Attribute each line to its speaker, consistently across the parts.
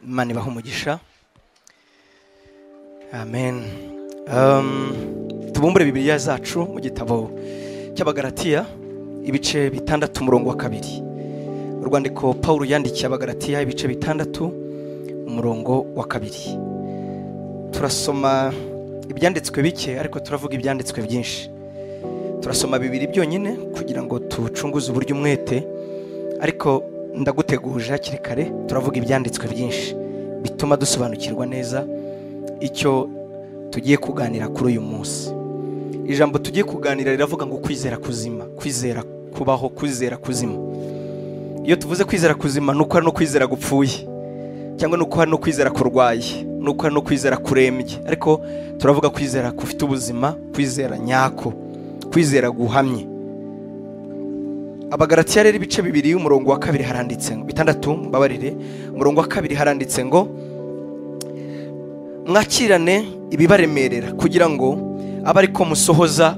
Speaker 1: Imana ibahe umugisha. Amen. Tubumbure Bibiliya zacu mu gitabo cy'Abagalatiya ibice 6 umurongo wa 2. Urwandiko Paulo yandikiye Abagalatiya ibice 6 umurongo wa 2. Turasoma ibyanditswe bike ariko turavuga ibyanditswe byinshi. Turasoma bibiri byonyine kugira ngo tucunguze uburyo umwete, ariko ndaguteguje hakiri kare turavuga ibyanditswe byinshi bituma dusobanukirwa neza icyo tugiye kuganira kuri uyu munsi. Ijambo tugiye kuganira riravuga ngo kwizera kuzima, kwizera kubaho, kwizera kuzima. Iyo tuvuze kwizera kuzima nuko ari no kwizera gupfuye, cyangwa nuko ari no kwizera kurwaye, nuko ari no kwizera kurembye, ariko turavuga kwizera kufite ubuzima, kwizera nyako, kwizera guhamye. Abagalatiya rero ibice 2 umurongo wa 2 haranditse ngo 6 mbabarire umurongo wa 2 haranditse ngo mwakirane ibibaremerera kugira ngo abe ariko musohoza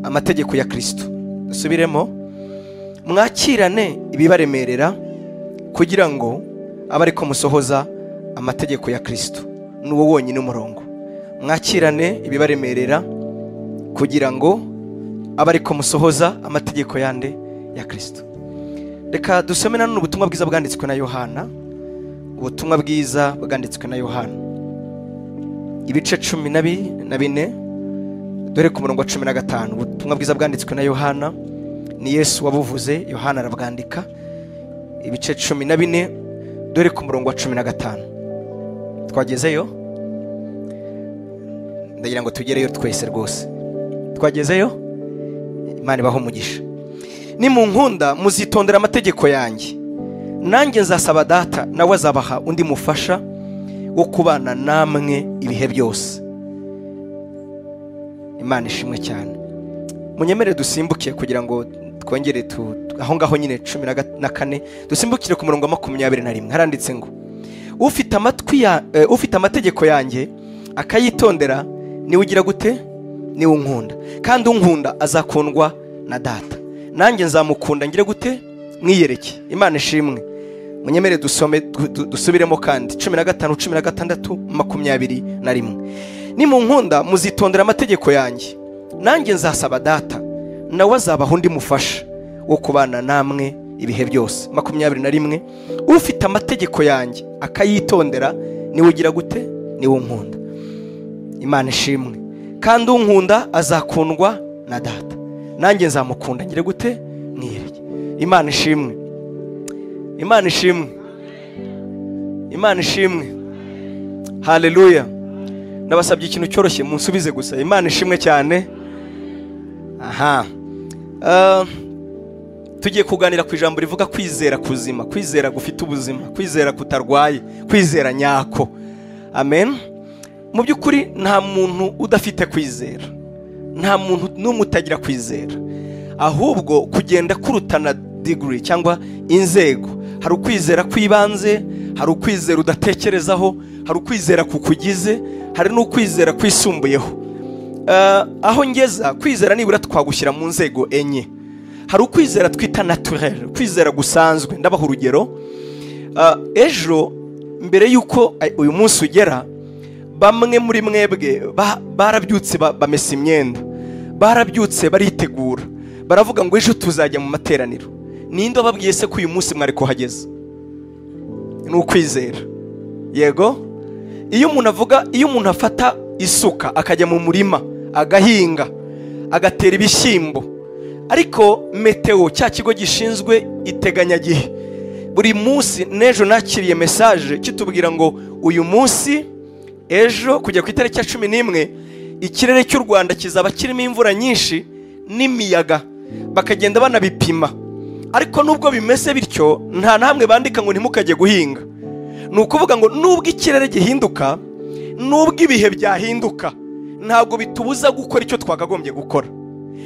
Speaker 1: amategeko ya Kristo. Dusubiremo, mwakirane ibibaremerera kugira ngo abe ariko musohoza amategeko ya Kristo. Nuwo wonyine umurongo, mwakirane ibibaremerera kugira ngo abe ariko musohoza amategeko yande ya Kristo. Reka dusome nanone ubutumwa bwiza bwanditswe na Yohana. Ubutumwa bwiza bwanditswe na Yohana ibice 14 dore ku murongo wa 15. Ubutumwa bwiza bwanditswe na Yohana ni Yesu wabuvuze, Yohana arabwandika. Ibice 14 dore ku murongo wa 15. Twagezeyo? Ndagira ngo tugereyo twese rwose. Twagezeyo? Imana ibahe umugisha. Ni mu nkunda muzitondera amategeko yanjye, nanjye nzasaba Data nawe azabaha undi mufasha wo kubana namwe ibihe byose. Imana ishimwe cyane. Munyemere dusimbukiye kugira ngo twongere aho ngaho nyine 14 dusimbukire ku murongo wa 21. Haranditse ngo ufite amategeko yanjye akayitondera ni ugira gute? Ni unkunda, kandi unkunda azakundwa na Data, nanjye nzamukunda ngire gute? Mwiyereke. Imana ishimwe. Munyemere dusubiremo kandi 15 16 21. Ni mu nkunda muzitondera amategeko yanjye, nanjye nzasaba Data nawe azabaha undi mufasha wo kubana namwe ibihe byose. 21. Ufite amategeko yanjye akayitondera ni ugira gute? Ni unkunda. Imana ishimwe. Kandi unkunda azakundwa na Data, nanjye nzamukunda ngire gute? Mwiyereke. Imana ishimwe. Imana ishimwe. Imana ishimwe. Haleluya. Nabasabye ikintu cyoroshye munsubize gusa. Imana ishimwe cyane. Aha. Tugiye kuganira ku ijambo rivuga kwizera kuzima, kwizera gufite ubuzima, kwizera kutarwaye, kwizera nyako. Amen. Mu by'ukuri nta muntu udafite kwizera, nta muntu n'umutagira kwizera, ahubwo kugenda kurutana degree cyangwa inzego. Hari ukwizera kwibanze, hari ukwizera udatekerezaho, hari ukwizera kukugize, hari n'ukwizera kwisumbuyeho. Aho ngeza kwizera nibura twagushyira mu nzego enye. Hari ukwizera twita naturel, kwizera gusanzwe. Ndabaha urugero. Ejo mbere yuko uyu munsi ugera, bamwe muri mwebwe barabyutse bamesa imyenda, barabyutse baritegura, baravuga ngo ejo tuzajya mu materaniro. Ninde wababwiye se ko uyu munsi mwari kuhageza? Ni ukwizera. Yego. Iyo umuntu afata isuka akajya mu murima agahinga agatera ibishyimbo, ariko meteo cya kigo gishinzwe iteganyagihe buri munsi, n'ejo nakiriye message kitubwira ngo uyu munsi ejo kujya ku itariki ya 11 ikirere cy'u Rwanda kizaba kirimo imvura nyinshi n'imiyaga, bakagenda banabipima. Ariko nubwo bimeze bityo, nta namwe bandika ngo ntimukajye guhinga. Ni ukuvuga ngo nubwo ikirere gihinduka, nubwo ibihe byahinduka, ntabwo bitubuza gukora icyo twakagombye gukora.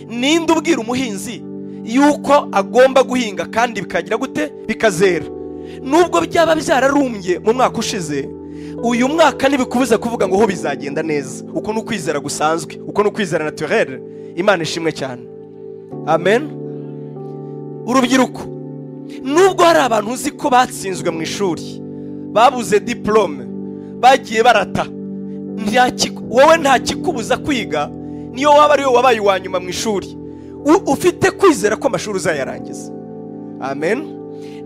Speaker 1: Ninde ubwira umuhinzi yuko agomba guhinga kandi bikagira gute? Bikazera. Nubwo byaba byararumbye mu mwaka ushize, uyu mwaka ntibikubuza kuvuga ngo ho bizagenda neza. Uko no kwizera gusanzwe, uko no kwizera naturel. Imana ishimwe cyane. Amen. Urubyiruko, nubwo hari abantu uzi ko batsinzwe mu ishuri, babuze diplome, bagiye barata, wowe nta kikubuza kwiga, niyo waba ari wowe wabaye uwa nyuma mu ishuri, ufite kwizera ko amashuri uzayarangiza. Amen.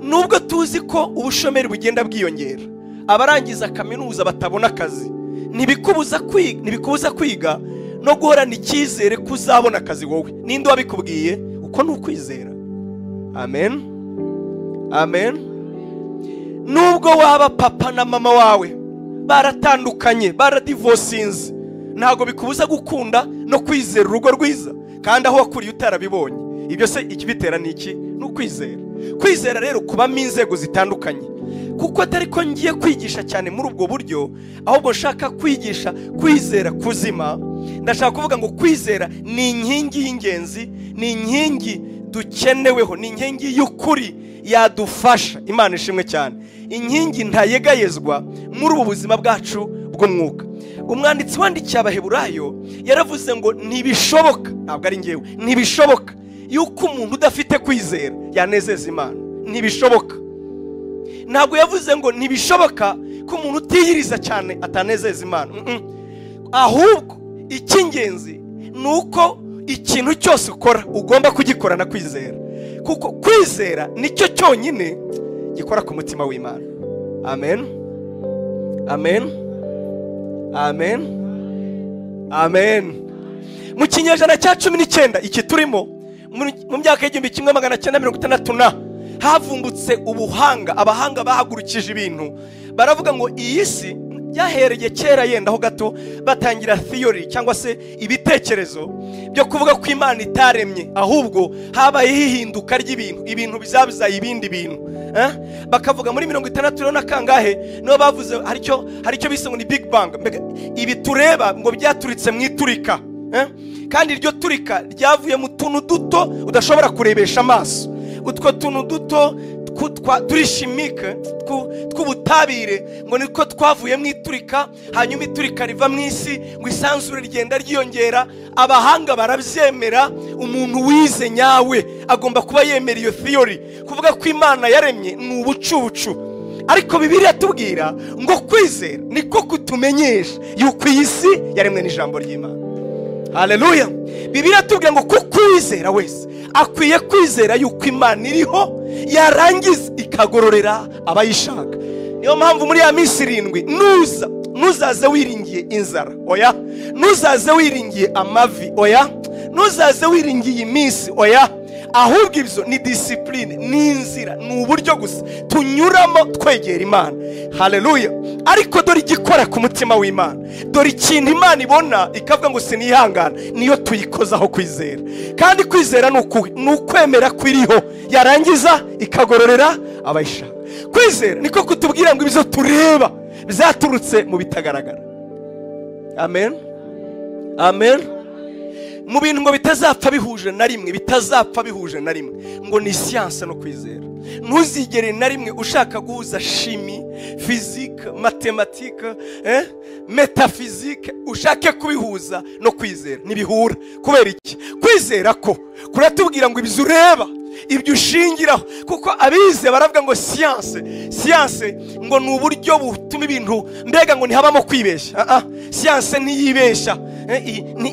Speaker 1: Nubwo tuzi ko ubushomeri bugenda bwiyongera, abarangiza kaminuza batabona akazi, ntibikubuza kwiga no guhorana icyizere ko uzabona akazi wowe. Ninde wabikubwiye? Uko ni ukwizera. Amen. Amen. Nubwo waba papa na mama wawe baratandukanye, baradivosinze, ntago bikubuza gukunda no kwizera urugo rwiza, kandi aho wakuriye utarabibonye. Ibyo se ikibitera niki? Ni ukwizera. Kwizera rero kubamo inzego zitandukanye, kuko atari ko ngiye kwigisha cyane muri ubwo buryo, ahubwo nshaka kwigisha kwizera kuzima. Ndashaka kuvuga ngo kwizera ni inkingi y'ingenzi, ni inkingi dukeneweho, ni inkingi y'ukuri yadufasha. Imana ishimwe cyane. Inkingi ntayegayezwa muri ubu buzima bwacu bw'umwuka. Umwanditsi wandikiye Abaheburayo yaravuze ngo ntibishoboka, ntabwo ari ngewe, ntibishoboka yuko umuntu udafite kwizera yanezeza Imana. Ntibishoboka. Ntabwo yavuze ngo ntibishoboka ko umuntu utiyiriza cyane atanezeza Imana. Ahubwo icy'ingenzi ni uko ikintu cyose ukora ugomba kugikorana kwizera, kuko kwizera nicyo cyonyine gikora ku mutima w'Imana. Amen. Amen. Amen. Amen. Mu kinyejana cya 19 iki turimo, mu myaka y'igihumbi 1960 havumbutse ubuhanga. Abahanga bahagurukije ibintu, baravuga ngo iyi si yahereye kera yenda ho gato batangira theory cyangwa se ibitekerezo byo kuvuga ko Imana itaremye, ahubwo habaye hihinduka ry'ibintu, ibintu bizabizaye ibindi bintu. Bakavuga muri 60 na kangahe no bavuze haricyo bise ngo ni Big Bang. Ibi tureba ngo byaturitse mu iturika, kandi iryo turika ryavuye mu tuntu duto udashobora kurebesha amaso. Utwo tuntu duto turi chimique tw'ubutabire ngo niko twavuye mu iturika, hanyuma iturika riva mu isi, ngo isanzure rigenda ryiyongera. Abahanga barabyemera, umuntu wize nyawe agomba kuba yemera iyo theory, kuvuga ko Imana yaremye ni ubucucu. Ariko Bibiliya tubwira ngo kwizera niko kutumenyesha yuko iyi si yaremwe n'ijambo ry'Imana. Haleluya. Bibiliya tubwira ngo kuko kwizera wese akwiye kwizera yuko Imana iriho, yarangiza ikagororera abayishaka. Niyo mpamvu muri ya minsi 7 nuzaze wiringiye inzara, oya. Nuzaze wiringiye amavi, oya. Nuzaze wiringiye iminsi, oya. Ahubwo ibyo ni discipline, ni inzira, ni uburyo gusa tunyuramo twegera Imana. Haleluya. Ariko dore igikora ku mutima w'Imana, dore ikintu Imana ibona ikavuga ngo sinihangana, niyo tuyikozaho kwizera. Kandi kwizera ni ukwemera kwiriho, yarangiza ikagororera abayishaka. Kwizera niko kutubwira ngo ibyo tureba bizaturutse mu bitagaragara. Amen. Amen. Mu bintu ngo bitazapfa bihuje na rimwe, bitazapfa bihuje na rimwe, ngo ni siyanse no kwizera. Ntuzigere na rimwe ushaka guhuza chimie, physique, mathématique, metaphysique, ushake kubihuza no kwizera. Nibihura. Kubera iki? Kwizera ko kuratubwira ngo ibyo ureba, ibyo ushingiraho, kuko abize baravuga ngo siyanse ngo ni uburyo butuma ibintu mbega ngo ntihabamo kwibeshya. Siyanse ntiyibeshya,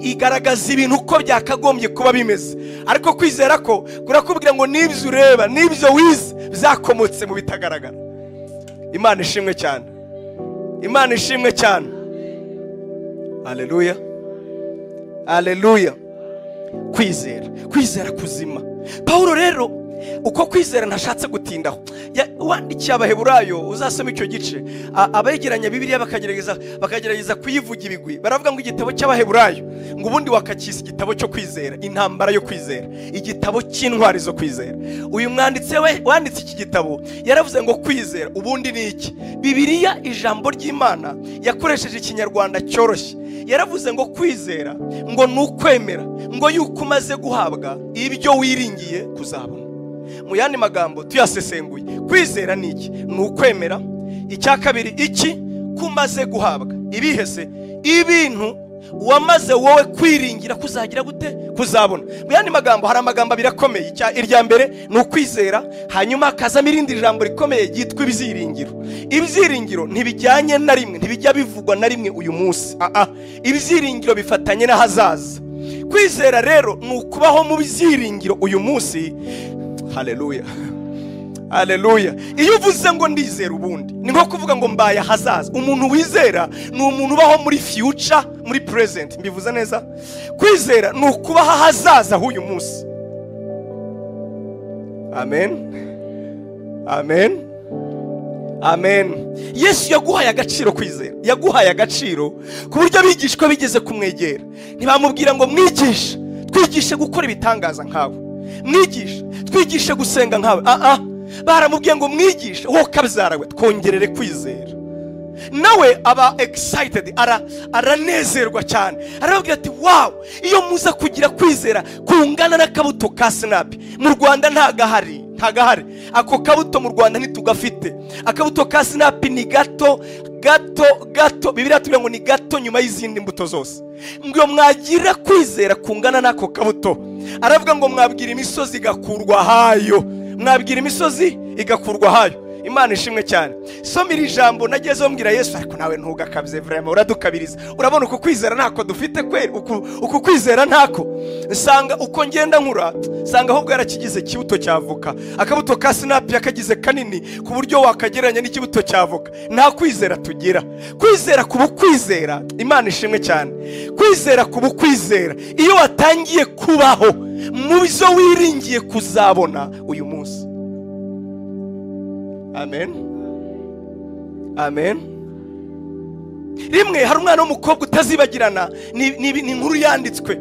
Speaker 1: igaragaza ibintu uko byakagombye kuba bimeze. Ariko kwizera ko kurakubwira ngo nibyo ureba, nibyo wize byakomotse mu bitagaragara. Imana ishimwe cyane. Imana ishimwe cyane. Haleluya. Haleluya. Kwizera kuzima. Paulo rero uko kwizera ntashatse gutindaho, wandikiye Abaheburayo, uzasoma icyo gice, abegeranya Bibiliya bakagerageza kuyivuga ibigwi. Baravuga ngo igitabo cy'Abaheburayo ngo ubundi wakakisa igitabo cyo kwizera, intambara yo kwizera, igitabo cy'intwari zo kwizera. Uyu mwanditsi wanditse iki gitabo yaravuze ngo kwizera ubundi ni iki? Bibiliya ijambo ry'Imana yakoresheje ikinyarwanda cyoroshye. Yaravuze ngo kwizera ngo ni ukwemera ngo yuko umaze guhabwa ibyo wiringiye kuzabona. Mu yandi magambo tuyasesenguye, kwizera ni iki? Ni ukwemera. Icya kabiri iki? Kumaze guhabwa ibihese, ibintu wamaze wowe kwiringira kuzagira gute kuzabona. Mu yandi magambo hari amagambo abiri akomeye. Irya mbere ni ukwizera, hanyuma hakazamo irindi jambo rikomeye ryitwa ibyiringiro. Ibyiringiro ntibijyanye na rimwe, ntibijya bivugwa na rimwe uyu munsi. Ibyiringiro bifatanye n'ahazaza. Kwizera rero ni ukubaho mu byiringiro uyu munsi. Haleluya, haleluya. Iyo uvuze ngo ndizera ubundi ni nko kuvuga ngo mbaye ahazaza. Umuntu wizera ni umuntu ubaho muri future, muri present. Mbivuze neza? Kwizera ni ukubaho ahazaza h'uyu munsi. Amen, amen, amen. Yesu yaguhaye agaciro kwizera, yaguhaye agaciro ku buryo abigishwa bigeze kumwegera ntibamubwira ngo mwigisha twigishe gukora ibitangaza nkawe, mwigisha twigishe gusenga nkawe. Baramubwiye ngo mwigisha wowe kabyarawe twongerere kwizera. Nawe aba excited, aranezerwa cyane, arababwira ati wow, iyo muza kugira kwizera kungana n'akabuto ka sinapi. Mu Rwanda ntagahari. Ako kabuto mu Rwanda ntitugafite. Akabuto ka sinapi ni gato. Bibiliya tubwira ngo ni gato nyuma y'izindi mbuto zose. Ngo mwagira kwizera kungana n'ako kabuto. Aravuga ngo mwabwira imisozi igakurwa hayo. Mwabwira imisozi igakurwa hayo. Imana ishimwe cyane. Soma iri jambo nagezeho mbwira Yesu, ariko nawe ntugakabye vraiment, uradukabiriza. Urabona uko kwizera ntako dufite kweri, uko kwizera ntako. Nsanga uko ngenda nkura, nsanga ahubwo yarakigize kibuto cyavuka. Akabuto ka sinapi yakagize kanini ku buryo wakagereranya n'ikibuto cyavuka. Nta kwizera tugira. Kwizera kubu kwizera, Imana ishimwe cyane. Kwizera kubu kwizera iyo watangiye kubaho mu bizo wiringiye kuzabona uyu munsi. Amen, amen. Rimwe hari umwana w'umukobwa utazibagirana, ni inkuru yanditswe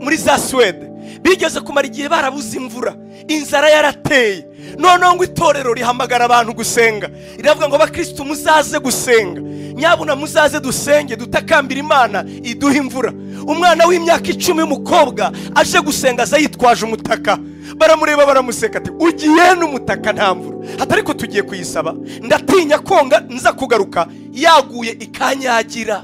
Speaker 1: muri za Swede. Bigeze kumara igihe barabuze imvura, inzara yarateye. Noneho ngo itorero rihamagara abantu gusenga, iravuga ngo abakristo muzaze gusenga, nyabuna muzaze dusenge dutakambira Imana iduha imvura. Umwana w'imyaka 10 y'umukobwa aje gusenga aza yitwaje umutaka. Baramureba baramuseka ati ugiye n'umutaka nta mvura. Hatariko tugiye kuyisaba, ndatinya konga nza kugaruka yaguye ikanyagira.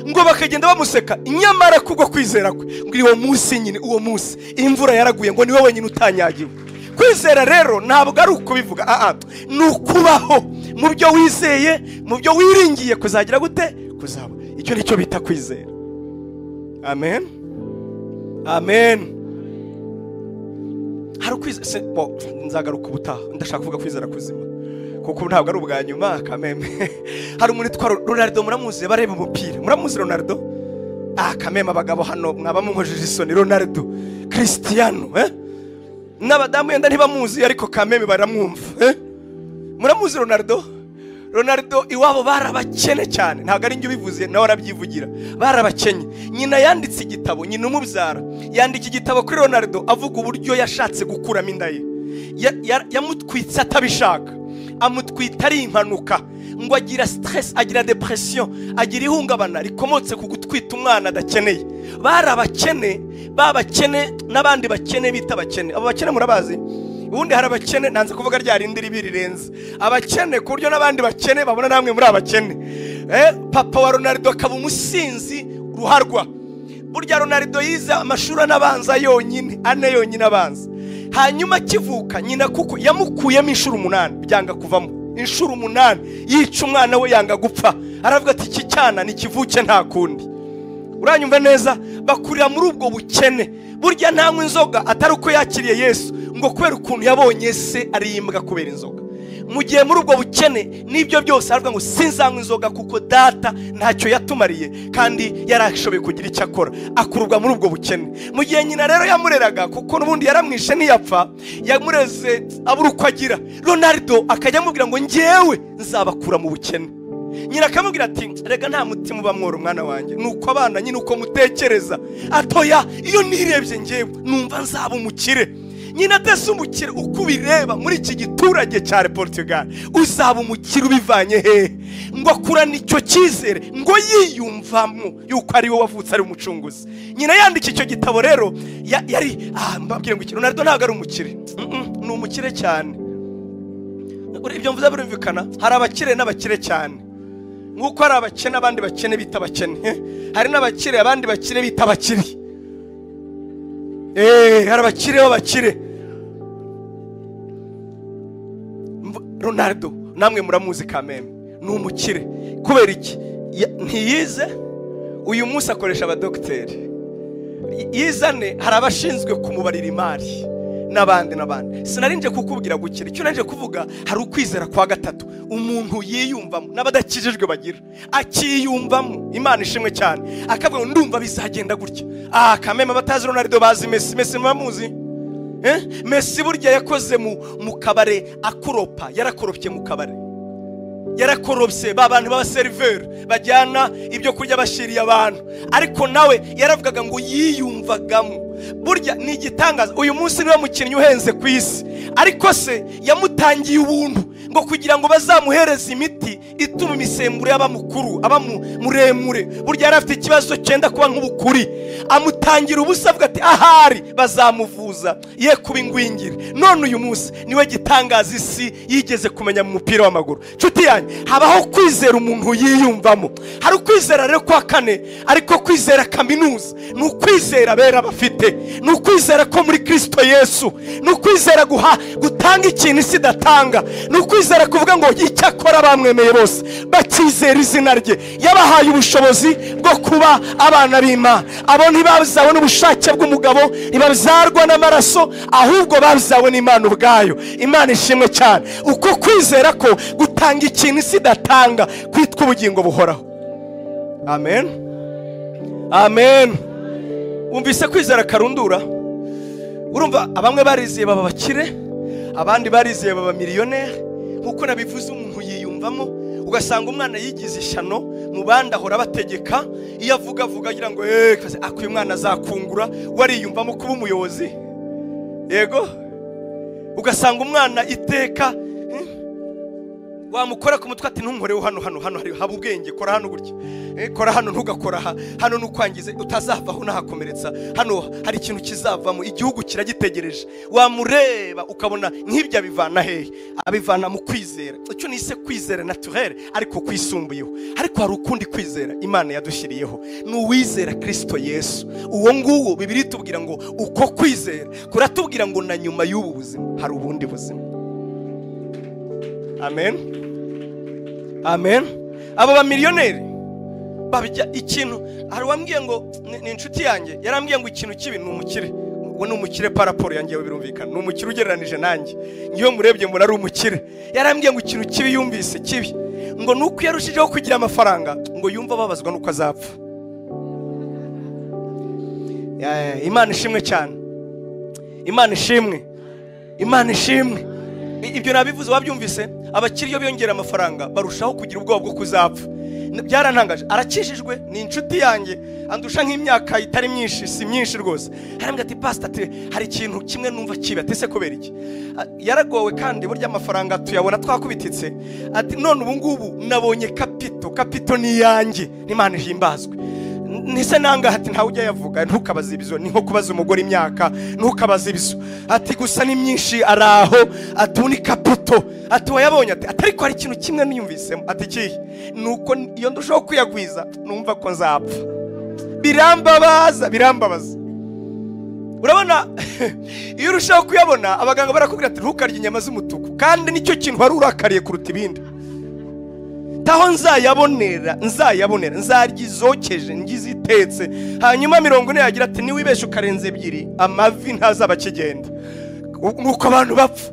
Speaker 1: Ngo bakagenda bamuseka, nyamara kubwo kwizera kwe ngo uwo munsi nyine, uwo munsi imvura yaraguye, ngo niwe wenyine utanyagiwe. Kwizera rero ntabwo ari uko bivuga, ni ukubaho mu byo wizeye, mu byo wiringiye kuzagira gute kuzaba. Icyo nicyo bita kwizera. Amen, amen. Hari kwizera, nzagaruka ubutaha ndashaka kuvuga kwizera kuzima kuko ntabwo ari ubwa nyuma kameme. Hari umuntu twaro Ronaldo, muramuzi, bareba umupira, muramuzi Ronaldo? Kameme abagabo hano mwaba munkojeje isoni. Ronaldo, Cristiano, n'abadamu yenda ntibamuzi ariko kameme baramwumva. Muramuzi Ronaldo? Ronaldo iwabo barabakene cyane, ntabwo ari njye ubivuze, nawe arabyivugira. Barabakenye. Nyina yanditse igitabo, nyina umubyara yandika igitabo kuri Ronaldo avuga uburyo yashatse gukuramo inda ye. Yamutwitse atabishaka, amutwita ari impanuka, ngo agira stress, agira depression, agira ihungabana rikomotse ku gutwita umwana adakeneye. Barabakene, babakene n'abandi bakene bita bakene. Abo bakene murabazi? Ubundi hari abakene, nanze kuvuga rya rindi ribirirenze. Abakene ku buryo n'abandi bakene babona namwe muri abakene. Papa wa Ronaldo akaba umusinzi ruharwa. Burya Ronaldo yize amashuri anabanza yonyine, ane yonyine abanza. Hanyuma kivuka nyina kuko yamukuyemo inshuro 8 byanga kuvamo. Inshuro 8 yica umwana we yanga gupfa. Aravuga ati iki cyana ni kivuke nta kundi. Uranyumva neza? Bakurira muri ubwo bukene. Burya ntanywa inzoga atari uko yakiriye Yesu, ngo kubera ukuntu yabonye se arimbwa kubera inzoga. Mu gihe muri ubwo bukene nibyo byose aravuga ngo sinzanywa inzoga kuko data ntacyo yatumariye kandi yarashoboye kugira icyo akora, akururwa muri ubwo bukene. Mu gihe nyina rero yamureraga kuko nubundi yaramwishe ntiyapfa, yamureze abura uko agira. Ronaldo akajya amubwira ngo njyewe nzabakura mu bukene. Nyina akamubwira ati rega nta mutima uba mworo mwana wanjye, nuko abana nyine uko mutekereza. Atoya iyo nirebye njyewe numva nzaba umukire. Nyina atese umukire uko ubireba muri iki giturage cya Portugal, uzaba umukire ubivanye he? Ngo akurana icyo cyizere, ngo yiyumvamo yuko ari we wavutse ari umucunguzi. Nyina yandika icyo gitabo rero yari mbabwire ngo Ronaldo ntabwo ari umukire, ni umukire cyane. Ibyo mvuze birumvikana, hari abakire n'abakire cyane. nk'uko hari abakene abandi bakene bita abakene, hari n'abakire abandi bakire bita abakire. Hari abakire b'abakire. Ronaldo namwe muramuzi Kameme, ni umukire. Kubera iki? Ntiyize, uyu munsi akoresha abadogiteri. Yizane hari abashinzwe kumubarira imari n'abandi. Sinarinje kukubwira gukira, icyo naje kuvuga hari ukwizera kwa gatatu umuntu yiyumvamo n'abadakijijwe bagira, akiyumvamo. Imana ishimwe cyane, akavuga ngo ndumva bizagenda gutya. Kameme batazi Ronaldo bazi Messi. Messi mwamuzi? Messi burya yakoze mu kabare akuropa, yarakoropye mu kabare, yarakorobye babantu baba seriveri bajyana ibyo kurya bashiriye abantu, ariko nawe yaravugaga ngo yiyumvagamo. Burya ni igitangaza, uyu munsi niwe mukinnyi uhenze ku isi, ariko se yamutangiye ubuntu ngo kugira ngo bazamuhereze imiti ituma imisemburo yaba mukuru, aba muremure. Burya yari afite ikibazo cyenda kuba nk'ubukuri, amutangira ubusa, avuga ati ahari bazamuvuza ye kuba ingwingiri. None uyu munsi niwe gitangaza isi yigeze kumenya mu mupira w'amaguru. Nshuti yanjye, habaho kwizera umuntu yiyumvamo. Hari ukwizera rero kwa kane, ariko kwizera kaminuza ni ukwizera bera bafite, ni ukwizera ko muri Kristo Yesu, ni ukwizera gutanga ikintu isi idatanga, ni ukwizera kuvuga ngo icyakora bamwemeye bose bakizera izina rye, yabahaye ubushobozi bwo kuba abana b'Imana. Abo ntibazawe n'ubushake bw'umugabo, ntibazarwa n'amaraso, ahubwo bazawe n'Imana ubwayo. Imana ishimwe cyane. Uko kwizera ko gutanga ikintu isi idatanga kwitwa ubugingo buhoraho. Amen, amen. Umvise kwizera karundura? Urumva abamwe bariziye baba bakire, abandi bariziye baba miliyoneri. Nkuko nabivuze, umuntu yiyumvamo, ugasanga umwana yigize ishano mu bandi ahora bategeka, iyo avuga agira ngo akuye umwana azakungura, wariyumvamo kuba umuyobozi. Yego, ugasanga umwana iteka wamukora ku mutwe ati ntunkoreho hano hari haba ubwenge, kora hano gutya, kora hano ntugakora hano n'ukwangize, utazavaho nahakomeretsa, hano hari ikintu kizavamo, igihugu kiragitegereje. Wamureba ukabona nk'ibyo abivana hehe? Abivana mu kwizera. Icyo nise kwizera naturel, ariko kwisumbuyeho. Ariko hari ukundi kwizera Imana yadushyiriyeho, ni uwizera Kristo Yesu. Uwo nguwo Bibiliya itubwira ngo uko kwizera kuratubwira ngo na nyuma y'ubu buzima hari ubundi buzima. Amen, amen. Abo ba miliyoneri babijya ikintu, hari wambwiye ngo ni inshuti yanjye, yarambwiye ngo ikintu kibi ni umukire. We ni umukire paraporo yanjye, birumvikana, ni umukire ugereranije nanjye. Ngiyo murebye mbona ari umukire. Yarambwiye ngo ikintu kibi yumvise kibi, ngo nuko yarushijeho kugira amafaranga, ngo yumva babazwa nuko azapfa. Imana ishimwe cyane, Imana ishimwe, Imana ishimwe. Ibyo nabivuze wabyumvise, abakiriyo biyongera amafaranga barushaho kugira ubwoba bwo kuzapfa. Byarantangaje. Arakishijwe, ni inshuti yanjye, andusha nk'imyaka itari myinshi, si myinshi rwose. Harambye ati pastor, hari ikintu kimwe numva kibi. Ati se kubera iki? Yaragowe kandi burya amafaranga tuyabona twakubititse. Ati none ubu ngubu nabonye kapito ni yanjye, n'Imana ihimbazwe. Nise nanga hati ntawe ujya yavuga, ntukabaza ibizo, ni nko kubaza umugore imyaka, ntukabaza ibizo. Ati gusa ni myinshi araho, atuni kapito. Ati wayabonye? Ati ariko hari ikintu kimwe niyumvisemo. Ati kihe? Nuko iyo ndushaho kuyagwiza numva ko nzapfa. Birambabaza. Urabona, iyo urushaho kuyabona abaganga barakubwira ati ntukarye inyama z'umutuku, kandi nicyo kintu wari urakariye kuruta ibindi. Taho nzayabonera, nzarya izokeje, ngizitetse. Hanyuma 40 yagira ati niwibeshe ukarenza 2 amavi ntazaba kigenda. Nuko abantu bapfa.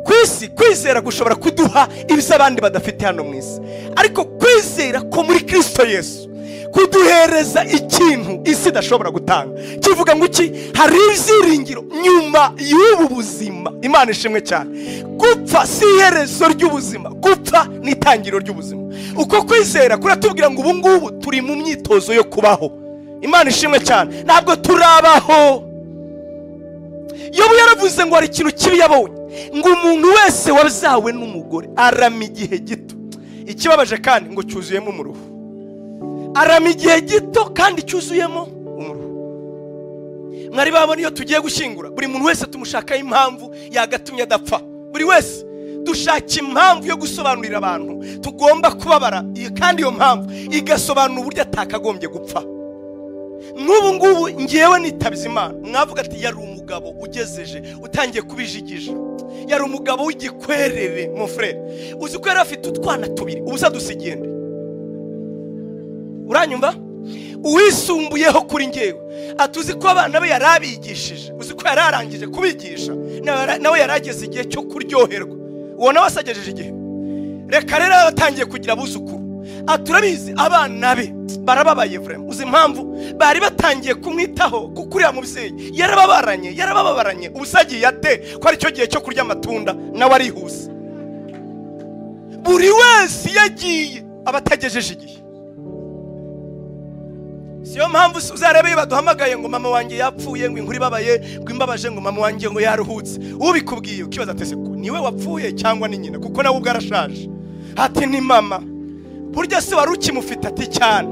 Speaker 1: Kwisi kwizera gushobora kuduha ibisa abandi badafite hano mu isi, ariko kwizera ko muri Kristo Yesu kuduhereza ikintu isi idashobora gutanga. Kivuga ngo iki? Hari ibyiringiro nyuma y'ubu buzima. Imana ishimwe cyane. Gupfa si iherezo ry'ubuzima, gupfa ni itangiriro ry'ubuzima. Uko kwizera kuratubwira ngo ubu ngubu turi mu myitozo yo kubaho. Imana ishimwe cyane. Ntabwo turabaho. Yobu yaravuze ngo hari ikintu kibi yabonye, ngo umuntu wese wazawe n'umugore arama igihe gito. Ikibabaje kandi ngo cyuzuyemo umuruho. Arama igihe gito kandi cyuzuyemo umuruho. Mwari babona iyo tugiye gushyingura, buri muntu wese tumushakaho impamvu yagatumye adapfa. Buri wese dushaka impamvu yo gusobanurira abantu tugomba kubabara, kandi iyo mpamvu igasobanura uburyo atakagombye gupfa. Nk'ubu ngubu ngewe nitabye Imana, mwavuga ati yari umugabo ugezeje utangiye kubijigisha, yari umugabo w'igikwerere mon frère. Uzi ko yari afite utwana tubiri ubusa dusigende, uranyumva? Uwisumbuyeho kuri ngewe atuzi ko abana be yarabigishije, uzi ko yararangije kubigisha, nawe yarageze igihe cyo kuryoherwa. Uwo nawe asagejeje igihe, reka rero atangiye kugira abuzukuru. Aturabizi abana be barababaye vraiment. Uzi impamvu bari batangiye kumwitaho kukuriya mubyeyi yarababaranye ubusagiye ate ko ari cyo gihe cyo kurya amatunda, nawe arihuse. Buri wese yagiye abatagejeje igihe. Siyo mpamvu uzarebe baduhamagaye ngo mama wanjye yapfuye, ngo inkuru ibabaye, ngo imbabaje, ngo mama wanjye ngo yaruhutse. Ubikubwiye ukibaza ate se ko niwe wapfuye cyangwa ni nyina, kuko nawe ubwarashaje. Ati ni mama. Burya se wari ukimufite ati cyane.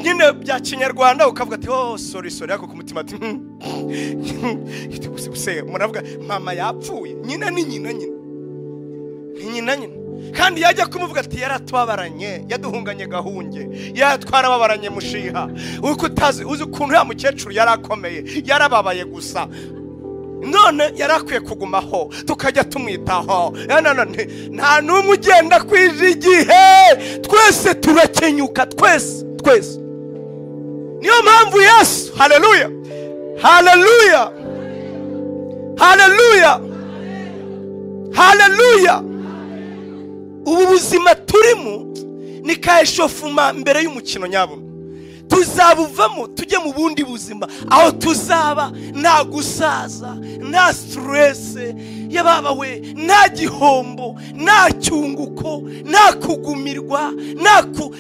Speaker 1: Nyine bya Kinyarwanda ukavuga ati oh sorry ariko ku mutima ati se muravuga mama yapfuye, nyina ni nyina. Kandi yajya kumuvuga ati yaratubabaranye, yaduhunganye gahunge, yatwarababaranye mushiha. Uko utazi uzi ukuntu ya mukecuru yarakomeye, yarababaye gusa. None yarakwiye kugumaho tukajya tumwitaho. Nta numwe ugenda kwije igihe, twese turakenyuka, twese. Niyo mpamvu Yesu, haleluya, haleluya, haleluya, haleluya. Ubu buzima turimo ni kaeshofuma mbere y'umukino nyabona. Tuzabuvamo tujye mu bundi buzima, aho tuzaba nta gusaza, nta stress yababawe, nta gihombo, nta cyunguko, nta kugumirwa,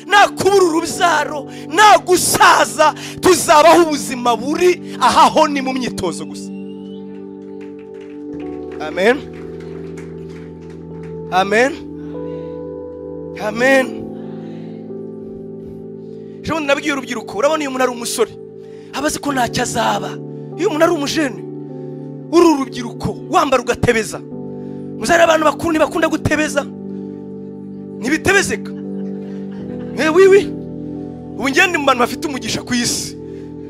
Speaker 1: nta kubura urubyaro, nta gusaza. Tuzabaho ubuzima buri ahaho ni mu myitozo gusa. Amen, amen, amen. Jewe nabwiye urubyiruko, urabona iyo umuntu ari umusore abazi ko ntacyo azaba. Iyo umuntu ari umujene, uru rubyiruko wambara ugatebeza. Muzari abantu bakuru ntibakunda gutebeza, ntibitebezeka. Wiwi ubu ngende mu bantu bafite umugisha ku isi,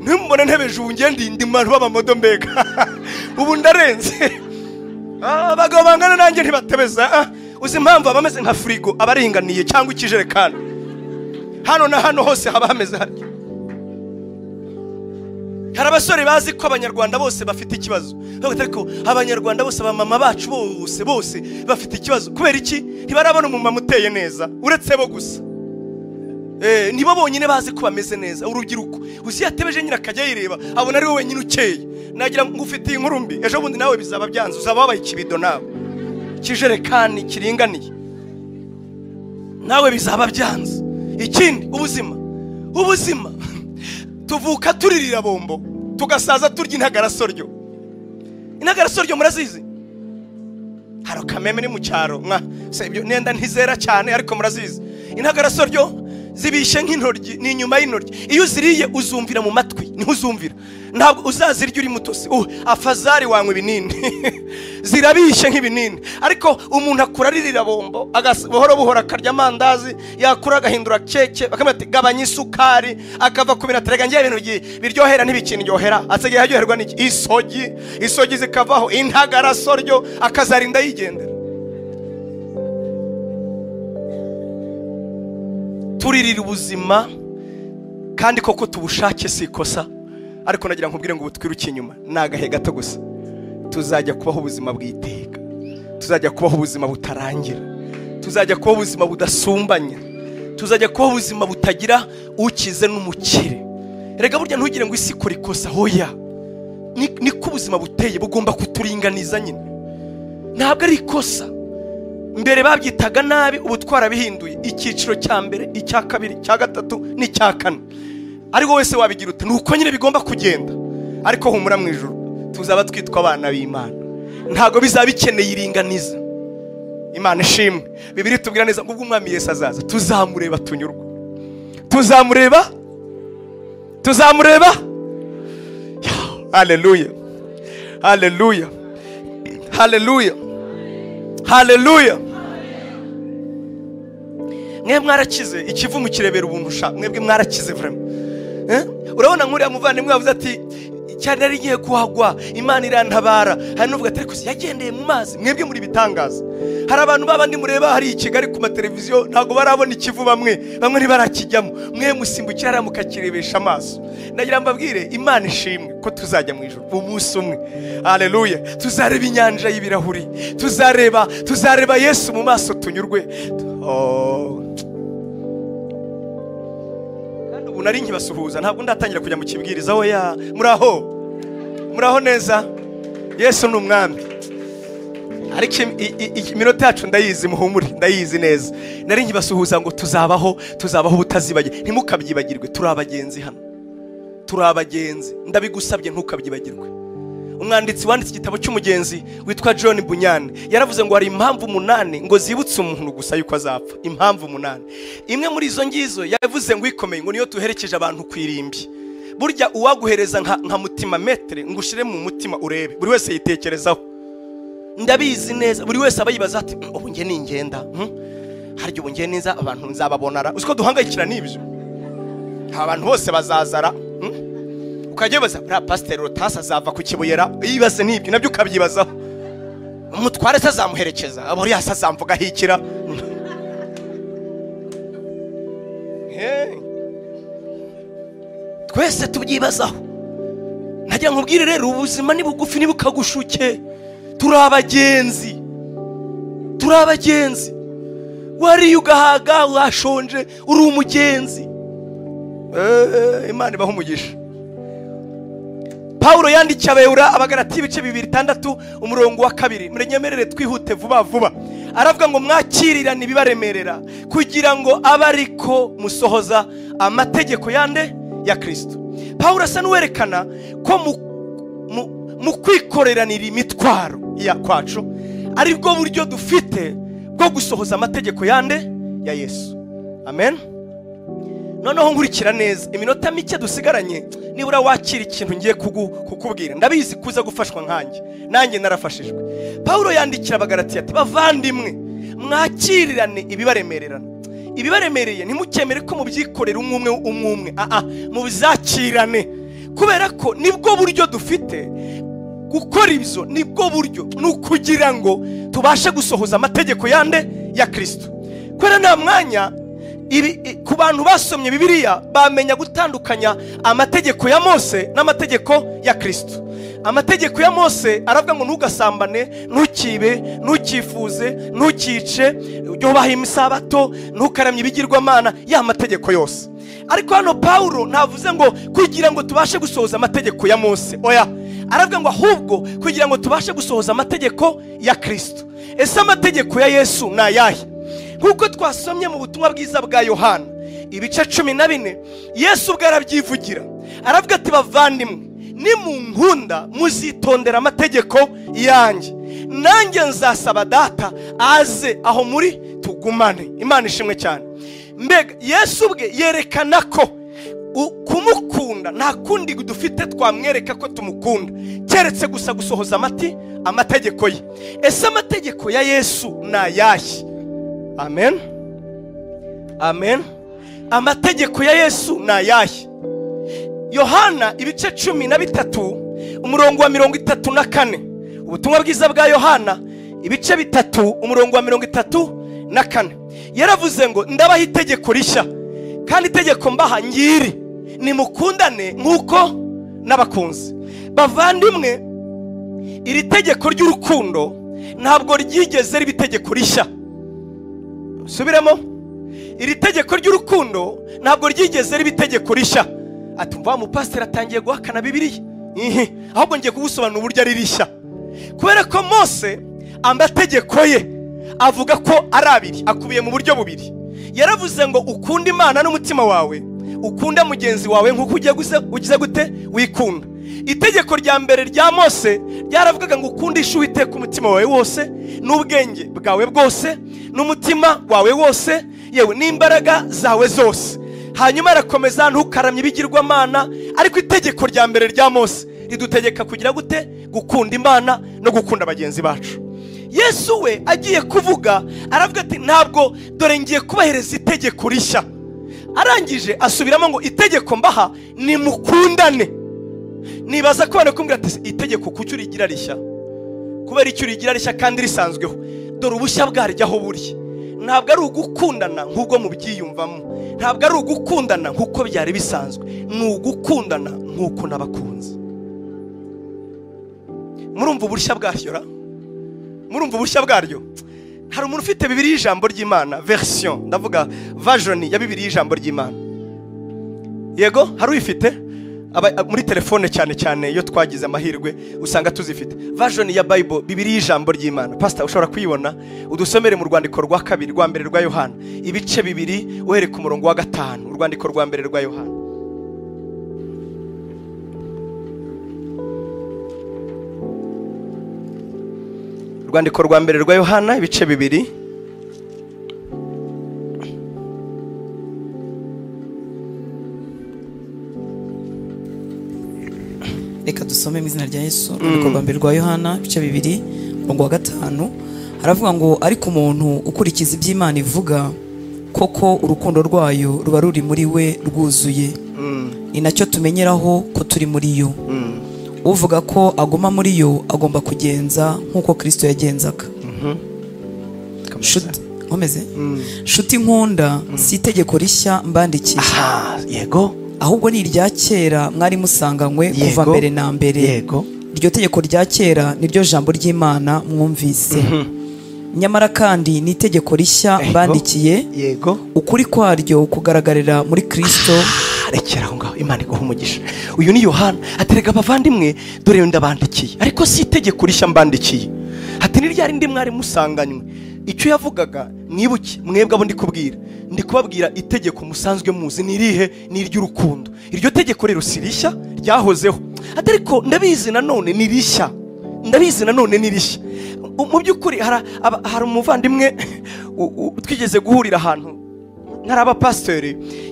Speaker 1: ntimbone ntebeje. Ubu ngende ndi mu bantu b'amamodo mbega ubu ndarenze. Abagabo bangana nanjye ntibatebeza. Uzi impamvu abameze nka frigo, abaringaniye cyangwa ikijerekani. Hano na hano hose haba hameze hatyo. Hari abasore bazi ko abanyarwanda bose bafite ikibazo, ariko abanyarwanda bose, abamama bacu bose bafite ikibazo. Kubera iki? Ntibarabona umumama uteye neza uretse bo gusa. Nibo bonyine bazi ko bameze neza. Urubyiruko uzi yatebeje nyina akajya yireba, abona ari wowe wenyine ukeye. Nagira ngo ufite inkuru mbi, ejo bundi nawe bizaba byanze, uzaba wabaye ikibido nawe, ikijerekani kiringaniye, nawe bizaba byanze. Ikindi ubuzima tuvuka turirira bombo, tugasaza turya intagarasoryo. Intagarasoryo murazizi? Haro kameme ni mu cyaro se ibyo nenda ntizera cyane, ariko murazizi. Intagarasoryo zibishe nk'intoryi, ni inyuma y'intoryi. Iyo uziriye uzumvira mu matwi, niho uzumvira. Ntabwo uzazirya uri mutose. Afazari wanywe ibinini zirabishe nk'ibinini. Ariko umuntu akura aririra bombo, buhoro akarya amandazi, yakura agahindura keke, bakamati gabanya isukari, akava ku binaterega ngiye ibintu biryohera ntibikintu ryohera, asigaye aryoherwa n'iki? Isogi zikavaho. Intagarasoryo akazarinda yigendera. Turirira ubuzima kandi koko tubushake si ikosa, ariko nagira nkubwire ngo butwiruke inyuma nagahe gato gusa. Tuzajya kubaho ubuzima bw'iteka, tuzajya kubaho ubuzima butarangira, tuzajya kubaho ubuzima budasumbanya, tuzajya kubaho ubuzima butagira ukize n'umukire. Erega burya ntugire ngo isi ikora ikosa, hoya, niko ubuzima buteye, bugomba kuturinganiza nyine. Ntabwo ari ikosa. Mbere babyitaga nabi, ubu twarabihinduye. Icyiciro cya mbere, icya kabiri, cya gatatu n'icya kane. Ariko wese wabigira ute, nuko nyine bigomba kugenda. Ariko humura mu ijuru tuzaba twitwa abana b'Imana, ntago bizaba bikeneye iringaniza. Imana ishimwe. Bibiri tubwira neza ngo ubwo umwami Yesu azaza tuzamureba tunyurwa. Tuzamureba. Haleluya, haleluya, haleluya. haleluya. Mwe mwarakize ikivumu kirebera ubuntu sha, mwebwe mwarakize vraiment. Urabona nkuriya muvandimwe yavuze ati cyane ari ngiye kuhagwa Imana irantabara, hari n'uvuga ati kuzi yagendeye mu mazi. Mwebwe muri bitangaza. Hari abantu babandi mureba hari i Kigali ku mateleviziyo ntago barabona ikivu, bamwe ntibarakijyamo, mwe musimbukira ara mukakirebesha amaso. Ndagira mbabwire Imana ishimwe ko tuzajya mu ijuru umunsi umwe, haleluya. Tuzareba inyanja y'ibirahuri, tuzareba Yesu mu maso tunyurwe. Kandi ubu nari nkibasuhuza, ntabwo ndatangira kujya mu kibwiriza. Oya, muraho neza. Yesu ni umwami. Ariko iminota yacu ndayizi, muhumure, ndayizi neza. Nari nkibasuhuza ngo tuzabaho butazibagiwe. Ntimukabyibagirwe, turi abagenzi hano, turi abagenzi. Ndabigusabye ntukabyibagirwe. Umwanditsi wanditse igitabo cy'umugenzi witwa John Bunyan yaravuze ngo hari impamvu 8 ngo zibutse umuntu gusa yuko azapfa. Impamvu 8. Imwe muri izo ngizo yavuze ngo ikomeye ngo niyo tuherekeje abantu kwirimbi. Burya uwaguhereza nka mutima metre ngo ushire mu mutima urebe. Buri wese yitekerezaho. Ndabizi neza buri wese abayibaza ati ubu nge ningenda harya ubu nge neza abantu nzababonara. Uziko duhangayikira nibyo. Abantu bose bazazara. Ukajebaza bra pastor Rotasa azava ku Kibuyera, yibaze nibyo nabyo ukabyibazaho. Umutware sazamuherekeza abo yasa zamvuga hikira. Twese tubyibazaho. Najya nkubwire rero ubuzima ni bugufi nibukagushuke. Turi abagenzi. Wari ugahaga washonje uri umugenzi. Imana ibaho umugisha. Paulo yandikiye Abayahudi Abagalati ibice 2:6 umurongo wa 2. Murenyemerere twihute vuba. Aravuga ngo mwakirirane ibibaremerera kugira ngo abariko musohoza amategeko yande ya Kristo. Paulo asa n'uwerekana ko mu kwikoreranira imitwaro ya kwacu ari bwo buryo dufite bwo gusohoza amategeko yande ya Yesu. Amen. Noneho nkurikira neza iminota mike dusigaranye, nibura wakira ikintu ngiye kukubwira. Ndabizi kuza gufashwa nkanjye, nanjye narafashijwe. Paulo yandikira Abagalati ati bavandimwe mwakirirane ibibaremererana. Ibibaremereye ntimukemere ko mubyikorera umwe. Mubizakirane, kubera ko nibwo buryo dufite gukora ibyo. Nibwo buryo nukugira ngo tubashe gusohoza amategeko yande ya Kristo. Kwera nta mwanya ku bantu basomye Bibiliya bamenya gutandukanya amategeko ya Mose n'amategeko ya Kristo. Amategeko ya Mose aravuga ngo ntugasambane, ntukibe, ntukifuze, ntukice, yubaha imisabato, ntukaramye ibigirwamana, ya mategeko yose. Ariko hano Paulo ntavuze ngo kugira ngo tubashe gusohoza amategeko ya Mose. Oya, aravuga ngo ahubwo kugira ngo tubashe gusohoza amategeko ya Kristo. Ese amategeko ya Yesu ni ayahe? Nkuko twasomye mu butumwa bwiza bwa Yohana ibice 14, Yesu ubwo arabyivugira aravuga ati bavandimwe nimunkunda muzitondera amategeko yanjye, nanjye nzasaba Data aze aho muri tugumane. Imana ishimwe cyane. Mbega Yesu ubwe yerekana ko kumukunda nta kundi dufite twamwereka ko tumukunda keretse gusa gusohoza amategeko ye. Ese amategeko ya Yesu ni ayahe? Amen. Amategeko ya Yesu ni ayahe? Yohana ibice 13 umurongo wa 34. Ubutumwa bwiza bwa Yohana ibice 3 umurongo wa 34. Yaravuze ngo ndabaha itegeko rishya, kandi itegeko mbaha ngiri, nimukundane nkuko nabakunze. Bavandimwe, iri tegeko ry'urukundo ntabwo ryigeze riba itegeko rishya. Subiremo, iri tegeko ry'urukundo ntabwo ryigeze riba itegeko rishya. Atumva mu pastor atangiye guhakana Bibiliya. Ahubwo ngiye kugusobanura uburyo ari rishya. Kubera ko Mose amategeko ye avuga ko ari abiri, akubiye mu buryo bubiri. Yaravuze ngo ukunda Imana n'umutima wawe, ukunda mugenzi wawe nkuko ugize gute wikunda. Itegeko rya mbere rya Mose ryaravugaga ngo ukundishe Uwiteka umutima wawe wose, n'ubwenge bwawe bwose, n'umutima wawe wose, yewe n'imbaraga zawe zose. Hanyuma arakomeza ntukaramye ibigirwamana. Ariko itegeko rya mbere rya Mose ridutegeka kugira gute? Gukunda Imana no gukunda bagenzi bacu. Yesu we agiye kuvuga aravuga ati ntabwo dore ngiye kubahereza itegeko rishya. Arangije asubiramo ngo itegeko mbaha ni mukundane. Nibaza ko bane kumbwira ati itegeko kucyo urigira rishya, kubera icyo urigira rishya kandi risanzweho. Dore ubushya bwaryaho buri, ntabwo ari ugukundana nk'ubwo mu byiyumvamo, ntabwo ari ugukundana nk'uko byari bisanzwe, ni ugukundana nk'uko nabakunze. Murumva ubushya bwaryo ra? Murumva ubushya bwaryo? Hari umuntu ufite Bibiliya y'ijambo ry'Imana version, ndavuga version ya Bibiliya y'ijambo ry'Imana? Yego, hari uyifite? Muri telefone cyane cyane iyo twagize amahirwe usanga tuzifite. Version ya Bible, Bibiliya y'ijambo ry'Imana. Pastor ushobora kuyibona, udusomere mu rwandiko rwa kabiri rwa mbere rwa Yohana, ibice 2 uhere ku murongo wa 5, urwandiko rwa mbere rwa Yohana. Urwandiko rwa mbere rwa Yohana ibice 2.
Speaker 2: Reka dusome mu izina rya Yesu. Urwandiko rwa mbere rwa Yohana ibice 2 umurongo wa 5 haravuga ngo ariko umuntu ukurikiza iby'Imana ivuga koko urukundo rwayo ruba ruri muri we rwuzuye. Ni nacyo tumenyeraho ko turi muri yo. Uvuga ko aguma muri yo agomba kugenza nk'uko Kristo yagenzaga. Shuti nkunda, si itegeko rishya mbandikiye.
Speaker 1: Yego.
Speaker 2: Ahubwo ni irya kera mwari musanganywe kuva mbere na mbere.
Speaker 1: Yego.
Speaker 2: Iryo tegeko rya kera niryo jambo ry'Imana mwumvise. Nyamara kandi ni itegeko rishya mbandikiye.
Speaker 1: Yego.
Speaker 2: Ukuri kwaryo kugaragarira muri Kristo.
Speaker 1: Rekera aho ngaho, Imana iguha umugisha. Uyu ni Yohana aterega abavandimwe, dore ndabandikiye ariko si itegeko rishya mbandikiye. Ati ni ryari ndi mwari musanganywe. Icyo yavugaga mwibuke mwebwe abo ndi kubwira, ndi kubabwira itegeko musanzwe muzi ni rihe, ni iry'urukundo. Iryo tegeko rero si rishya, ryahozeho. Ariko ndabizi nanone ni rishya, ndabizi nanone ni rishya. Mu by'ukuri hari umuvandimwe twigeze guhurira ahantu nkaraba pasteur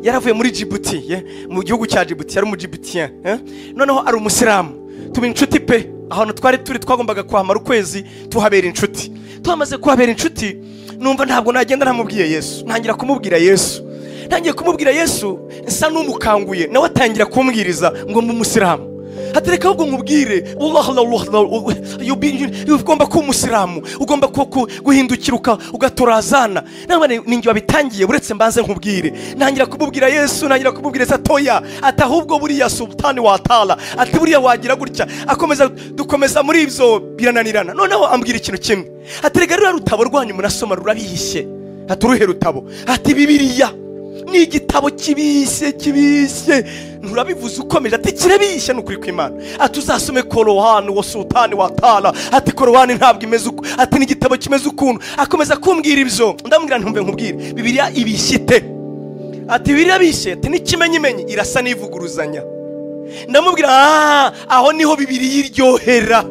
Speaker 1: yaravuye muri Djibouti, mu gihugu cya Djibouti, yari umujibutien, noneho ari umusilamu. Tuba inshuti pe, ahantu turi twagombaga kwamara ukwezi tuhabera inshuti. Twamaze kuhabera inshuti numva ntabwo nagenda ntamubwiye Yesu, ntangira kumubwira Yesu. Ntangiye kumubwira Yesu nsa n'umukanguye, nawe atangira kumbwiriza ngo mu musilamu. Hatereka ahubwo nkubwire ugomba kuba umusilamu, ugomba guhindukiruka ugatorazana. Nawe ninjye wabitangiye, uretse mbanze nkubwire. Ntangira kumubwira Yesu, ntangira kumubwira Satoya, ati ahubwo buriya sultani wa Taala, ati buriya wagira gutya. Dukomeza muri ibyo birananirana. Noneho ambwira ikintu kimwe, hatereka rero rutabo rwanyu munasoma rurabihishe. Ati uruhe rutabo? Ati Bibiliya ni igitabo kibise. Nturabivuze ukomeje, ati kirabishye n'ukuri kw'Imana. Ati uzasome Korowani wa sultani wa Taala, ati Korowani ntabwo imeze uko, ati ni igitabo kimeze ukuntu. Akomeza kumbwira ibyo, ndamubwira ntumve nkubwire Bibiliya ibishyite. Ati Bibiliya bishe, ati n'ikimenyimenyi irasa n'ivuguruzanya. Ndamubwira aho niho Bibiliya iryohera.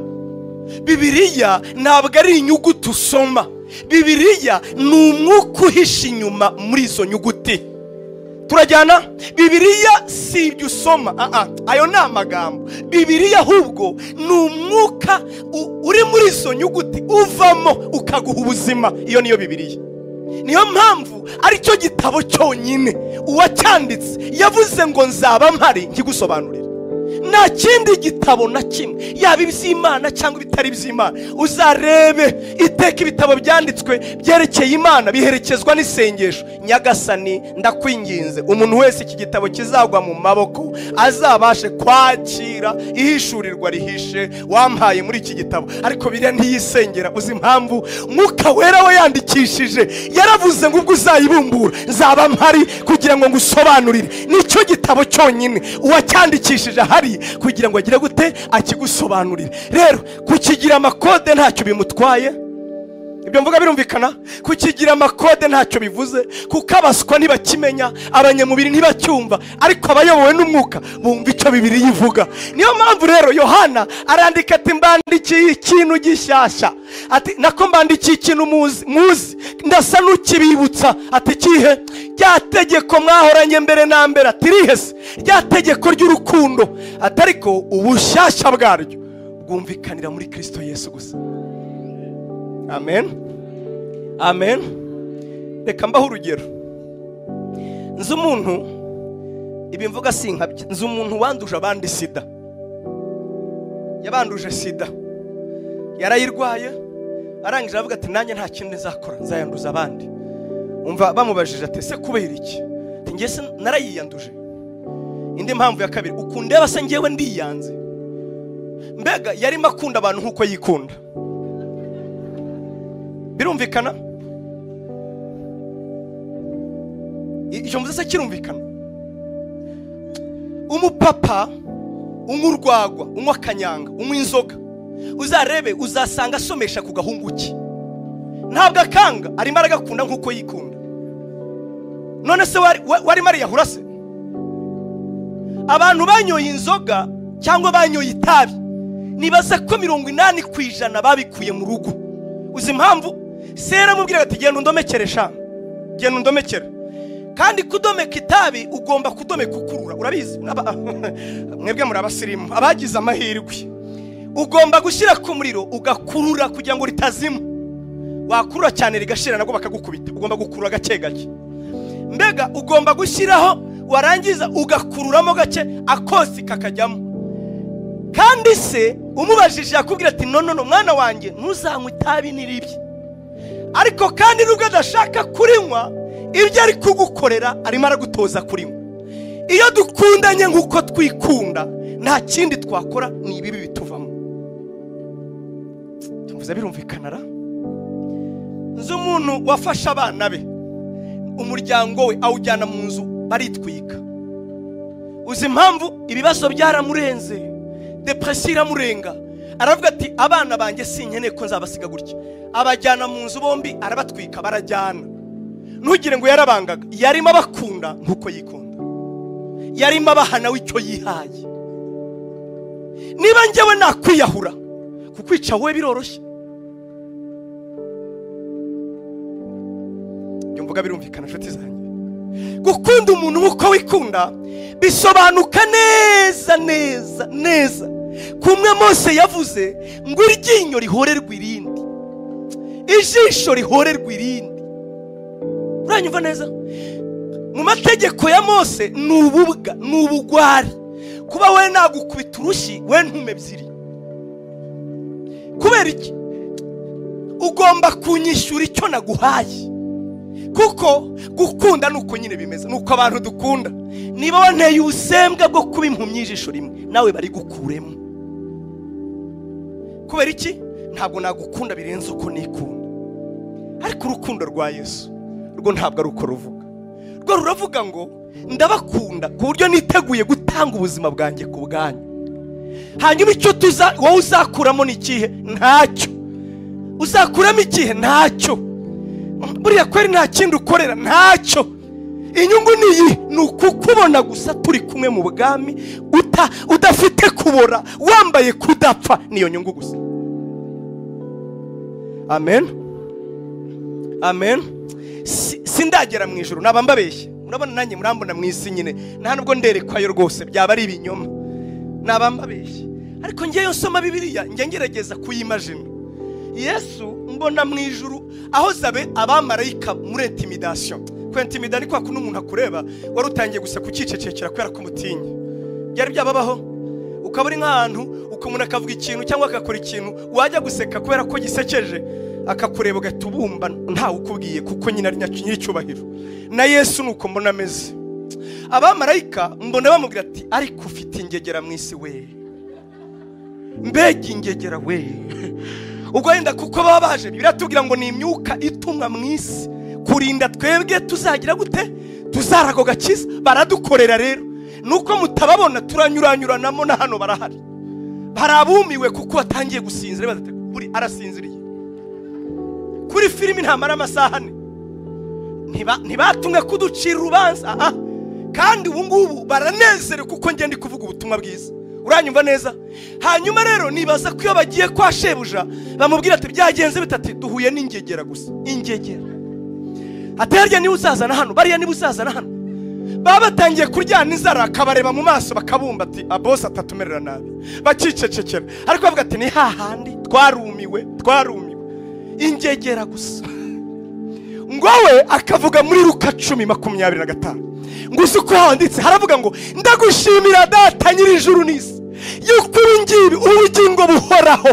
Speaker 1: Bibiliya ntabwo ari inyuguti usoma, Bibiliya ni umwuka uhishe inyuma muri izo nyuguti. Turajyana? Bibiliya si ibyo usoma, ayo ni amagambo. Bibiliya ahubwo ni umwuka uri muri izo nyuguti uvamo ukaguha ubuzima. Iyo niyo Bibiliya. Niyo mpamvu ari cyo gitabo cyonyine uwacyanditse yavuze ngo nzaba mpari nkigusobanurira. Nta kindi gitabo na kimwe, yaba iby'Imana cyangwa ibitari iby'Imana, uzarebe iteka ibitabo byanditswe byerekeye Imana biherekezwa n'isengesho. Nyagasani ndakwinginze umuntu wese iki gitabo kizagwa mu maboko azabashe kwakira ihishurirwa rihishe wampaye muri iki gitabo. Ariko biriya ntiyisengera. Uzi impamvu? Mwuka Wera we yandikishije yaravuze ngo ubwo uzayibumbura nzaba mpari kugira ngo ngusobanurire. Nicyo gitabo cyonyine uwacyandikishije hari kugira ngo agire gute akigusobanurire. Rero kukigira amakode ntacyo bimutwaye. Ibyo mvuga birumvikana? Kukigira amakode ntacyo bivuze, kuko abaswa ntibakimenya, abanyamubiri ntibacyumva, ariko abayobowe n'umwuka bumva icyo Bibiliya ivuga. Niyo mpamvu rero Yohana arandika ati mbandikiye ikintu gishyashya. Ati nako mbandikiye ikintu muzi ndasa n'ukibibutsa. Ati kihe? Rya tegeko mwahoranye mbere na mbere. Ati rihese rya tegeko ry'urukundo. Ati ariko ubushyashya bwaryo bwumvikanira muri Kristo Yesu gusa. amen amen. Reka mbaho urugero. Nzi umuntu, ibi mvuga sinkabye, nzi umuntu wanduje abandi sida. Yabanduje sida, yarayirwaye, arangije avuga ati nanjye nta kindi nzakora, nzayanduza abandi. Umva bamubajije ati se kubera iki? Ati ngiye se narayiyanduje. Indi mpamvu ya kabiri, ukundeba se ngewe ndiyanze. Mbega yarimo akunda abantu nkuko yikunda. Birumvikana? Icyo mvuze se kirumvikana? Umupapa unywa urwagwa, unywa akanyanga, unywa inzoga, uzarebe uzasanga asomesha ku gahunguki. Ntabwo akanga, arimo aragakunda nkuko yikunda. None se wari mariyahura se? Abantu banyoye inzoga cyangwa banyoye itabi, nibaza ko 80% babikuye mu rugo. Uzi impamvu? Sera mubwira ati genda undomekere sha, genda undomekere. Kandi kudomeka itabi ugomba kudomeka ukurura, urabizi? Mwebwe muri abasirimu abagize amahirwe, ugomba gushyira ku muriro ugakurura kugira ngo ritazima. Wakurura cyane rigashira nago bakagukubita, ugomba gukurura gake gake. Mbega ugomba gushyiraho, warangiza ugakururamo gake akosi kakajyamo. Kandi se umubajije yakubwira ati no mwana wanjye ntuzanywe itabi niribi. Ariko kandi nubwo adashaka kurinywa, ibyo ari kugukorera arimo aragutoza kurinywa. Iyo dukundanye nkuko twikunda, nta kindi twakora, ni ibibi bituvamo. Tuvuze birumvikana ra? Nzi umuntu wafasha abana be, umuryango we awujyana mu nzu baritwika. Uzi impamvu? Ibibazo byaramurenze, depression iramurenga. Aravuga ati abana banjye sinkeneye ko nzabasiga gutya. Abajyana mu nzu bombi arabatwika, barajyana. Ntugire ngo yarabangaga, yarimo abakunda nkuko yikunda, yarimo abahana w'icyo yihaye. Niba njyewe nakwiyahura, kukwica wowe biroroshye. Mvuga birumvikana nshuti zanjye. Gukunda umuntu nkuko wikunda bisobanuka neza. Kumwe Mose yavuze ngo iryinyo rihorerwa irindi, ijisho rihorerwa irindi. Uranyumva neza? Mu mategeko ya Mose n'ububwa, n'ubugwari. Kuba we nagukubita urushyi, we ntume ebyiri. Kubera iki? Ugomba kunyishyura icyo naguhaye. Kuko gukunda nuko nyine bimeze, nuko abantu dukunda. Niba wanteye ubusembwa bwo kuba impumyi ijisho rimwe, nawe bari gukuremo. Kubera iki? Ntabwo nagukunda birenze uko nikunda. Ariko urukundo rwa Yesu rwo ntabwo ari uko ruvuga. Rwo ruravuga ngo ndabakunda ku buryo niteguye gutanga ubuzima bwanjye ku bwanyu. Hanyuma icyo wowe uzakuramo ni ikihe? Ntacyo. Uzakuramo ikihe? Ntacyo. Buriya kweri nta kindi ukorera, ntacyo. Inyungu niyi ni ukukubona gusa turi kumwe mu bwami, udafite kubora, wambaye kudapfa, niyo nyungu gusa. Amen amen. Sindagera mu ijuru, naba mbabeshye. Urabona nanjye murambona mu isi nyine, nta nubwo nderekwayo rwose, byaba ari ibinyoma, naba mbabeshye. Ariko ngiye nsoma Bibiliya, ngiye ngerageza kuyimagine Yesu mbona mu ijuru aho zabe abamarayika muri intimidation. Ku intimidation ni kwa kuno umuntu akureba wari utangiye gusa kucicecekera kwera ku mutinyi. Byari byababaho ukaburi nk'ahantu ukomuntu akavuga ikintu cyangwa akakora ikintu, wajya guseka kubera ko gisekeje, akakureba gatubumba nta ukubwiye kuko nyina ari nyiricyubahiro. Na Yesu nuko mbona ameze. Abamarayika mbona bamubwira ati ariko ufite ingegera mu isi we, mbega ingegera we. Ubwo yenda kuko baba baje biratubwira ngo ni imyuka itumwa mu isi kurinda twebwe tuzagira gute, tuzarago gakiza. Baradukorera rero, nuko mutababona turanyuranyuranamo na hano barahari. Barabumiwe kuko watangiye gusinzira, bazate buri arasinziriye. Kuri filimi ntamara amasaha ane, ntibatumwe kuducira urubanza. Kandi ubu ngubu baranezere kuko ngende kuvuga ubutumwa bwiza. Uranyumva neza? Hanyuma rero nibaza ko iyo bagiye kwa shebuja bamubwira ati byagenze bitatu, duhuye n'ingegera gusa. Ingegera aterya ni uzazana hano, bariya ni uzazana hano. Baba batangiye kuryana inzara, akabareba mu maso bakabumba ati abose atatumerera nabi, bakicecekera. Ariko bavuga ati ni hahandi twarumiwe. ingegera gusa. Ngo we akavuga muri Luka 10:25 ngo uzi uko handitse, haravuga ngo ndagushimira Data nyir'ijuru n'isi yuko ngibi ubugingo buhoraho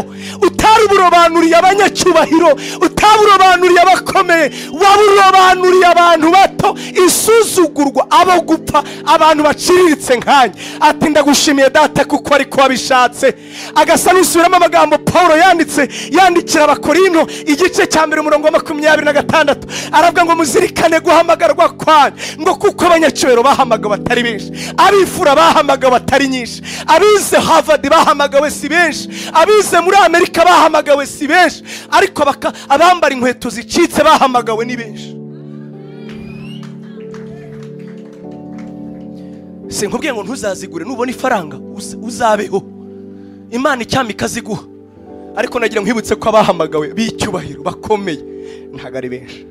Speaker 1: utaruburobanuriye abanyacyubahiro, utaburobanuriye abakomeye, waburobanuriye abantu bato, isuzugurwa, abo gupfa, abantu baciriritse nkanye. Ati ndagushimiye Data kuko ariko wabishatse. Agasa n'usubiramo amagambo Paulo yandikira Abakorinto igice cya 1 umurongo wa 26, aravuga ngo muzirikane guhamagarwa kwanyu, ngo kuko abanyacyubahiro bahamagawe batari benshi, abifura bahamagawe batari nyinshi, abize Harvard bahamagawe si benshi, abize muri Amerika bahamagawe si benshi, ariko abambara inkweto zicitse bahamagawe ni benshi. Sinkubwiye ngo ntuzazigure, nubona ifaranga uzabeho, Imana icyama ikaziguha, ariko nagira nkwibutse ko abahamagawe b'icyubahiro bakomeye ntago ari benshi.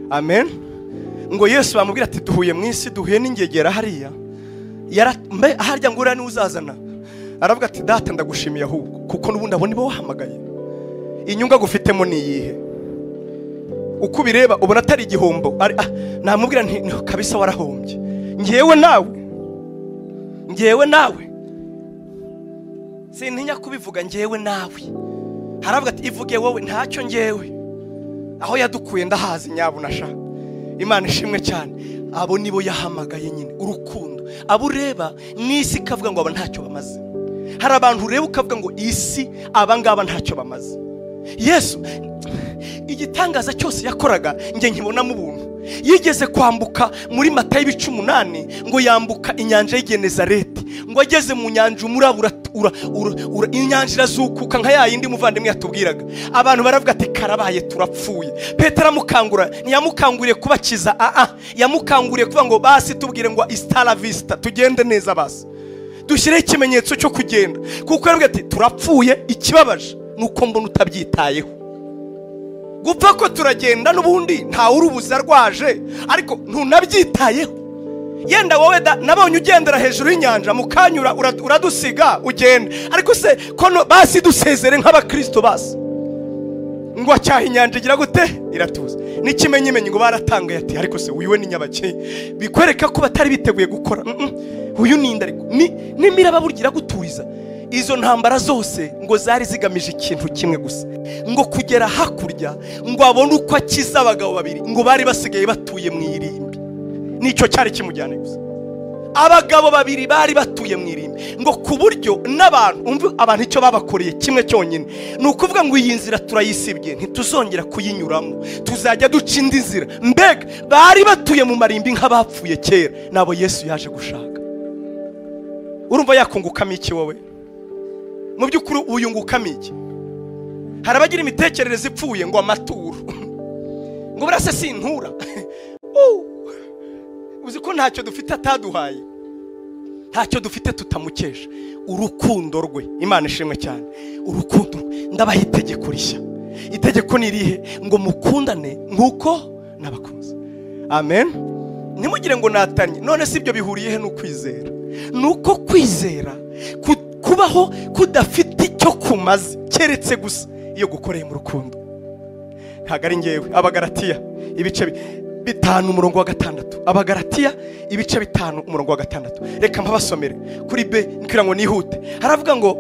Speaker 1: Amen. Ngo Yesu bamubwira ati duhuye mu isi, duhuye n'ingegera hariya, harya ngo urane uzazana, aravuga ati Data ndagushimiye ahubwo kuko nubundi abo nibo wahamagaye. Inyunga gufitemo ni iyihe? Uko bireba ubona atari igihombo, namubwira nti kabisa warahombye. Ngewe nawe sintinya kubivuga, ngewe nawe. Haravuga ati ivuge wowe, ntacyo ngewe, aho yadukuye ndahazi nyabuna sha. Imana ishimwe cyane. Abo nibo yahamagaye nyine, urukundo. Abo ureba n'isi kavuga ngo aba ntacyo bamaze. Hari abantu ureba ukavuga ngo isi abangaba ntacyo bamaze. Yesu igitangaza cyose yakoraga nge nkibona mu buntu. Yigeze kwambuka muri Matayo 8 ngo yambuka inyanja y'Genezareti, ngo ageze mu nyanja umurabura inyanja irazukuka nka yayindi muvandimwe yatubwiraga. Abantu baravuga ati karabaye turapfuye. Petero amukangura, ntiyamukanguriye kubakiza, yamukanguriye kuvuga ngo basi tubwire ngo istala vista, tugende neza basi, dushyire ikimenyetso cyo kugenda. Kuko yaravuga ati turapfuye, ikibabaje nuko mbona utabyitayeho. Gupfa ko turagenda n'ubundi nta urubuza rwaje, ariko ntunabyitayeho. Yenda wowe nabonye ugendera hejuru y'inyanja, mukanyura uradusiga ugenda, ariko se kono basi dusezere nk'abakristo basi. Ngo acyaha inyanja igira gute? Iratuza. N'ikimenyimenyi ngo baratangaye ati ariko se uyu we ni nyabake, bikwereka ko batari biteguye gukora. Uyu ninda ariko nimiraba burgira guturiza. Izo ntambara zose ngo zari zigamije ikintu kimwe gusa, ngo kugera hakurya, ngo abone uko akiza abagabo babiri ngo bari basigaye batuye mu irimbi. Nicyo cyari kimujyane gusa. Abagabo babiri bari batuye mu irimbi, ngo kuburyo n'abantu abantu icyo babakoreye kimwe cyonyine, nukuvuga ngo iyi nzira turayisibye, ntituzongera kuyinyuramo, tuzajya duca indi nzira. Mbega bari batuye mu marimbi nk'abapfuye kera, nabo Yesu yaje gushaka. Urumva yakungukamo iki wowe? Mu by'ukuri uyungukamo iki? Harabagira imitekerereze ipfuye ngo amaturo, ngo burase sintura. Uzi ko ntacyo dufite ataduhaye, ntacyo dufite tutamukesha. Urukundo rwe, Imana ishimwe cyane. Urukundo ndabaha itegeko rishya. Itegeko ni irihe? Ngo mukundane nkuko nabakunze. Amen. Nimugire ngo natanye. None si ibyo bihuriye he n'ukwizera? Nuko kwizera kubaho kudafite icyo kumaze keretse gusa iyo gukoreye mu rukundo. Ntago ari ngewe. Abagalatiya ibice 5 umurongo wa 6. Abagalatiya ibice 5 umurongo wa 6. Reka mpabasomere kuri B nikira ngo nihute. Haravuga ngo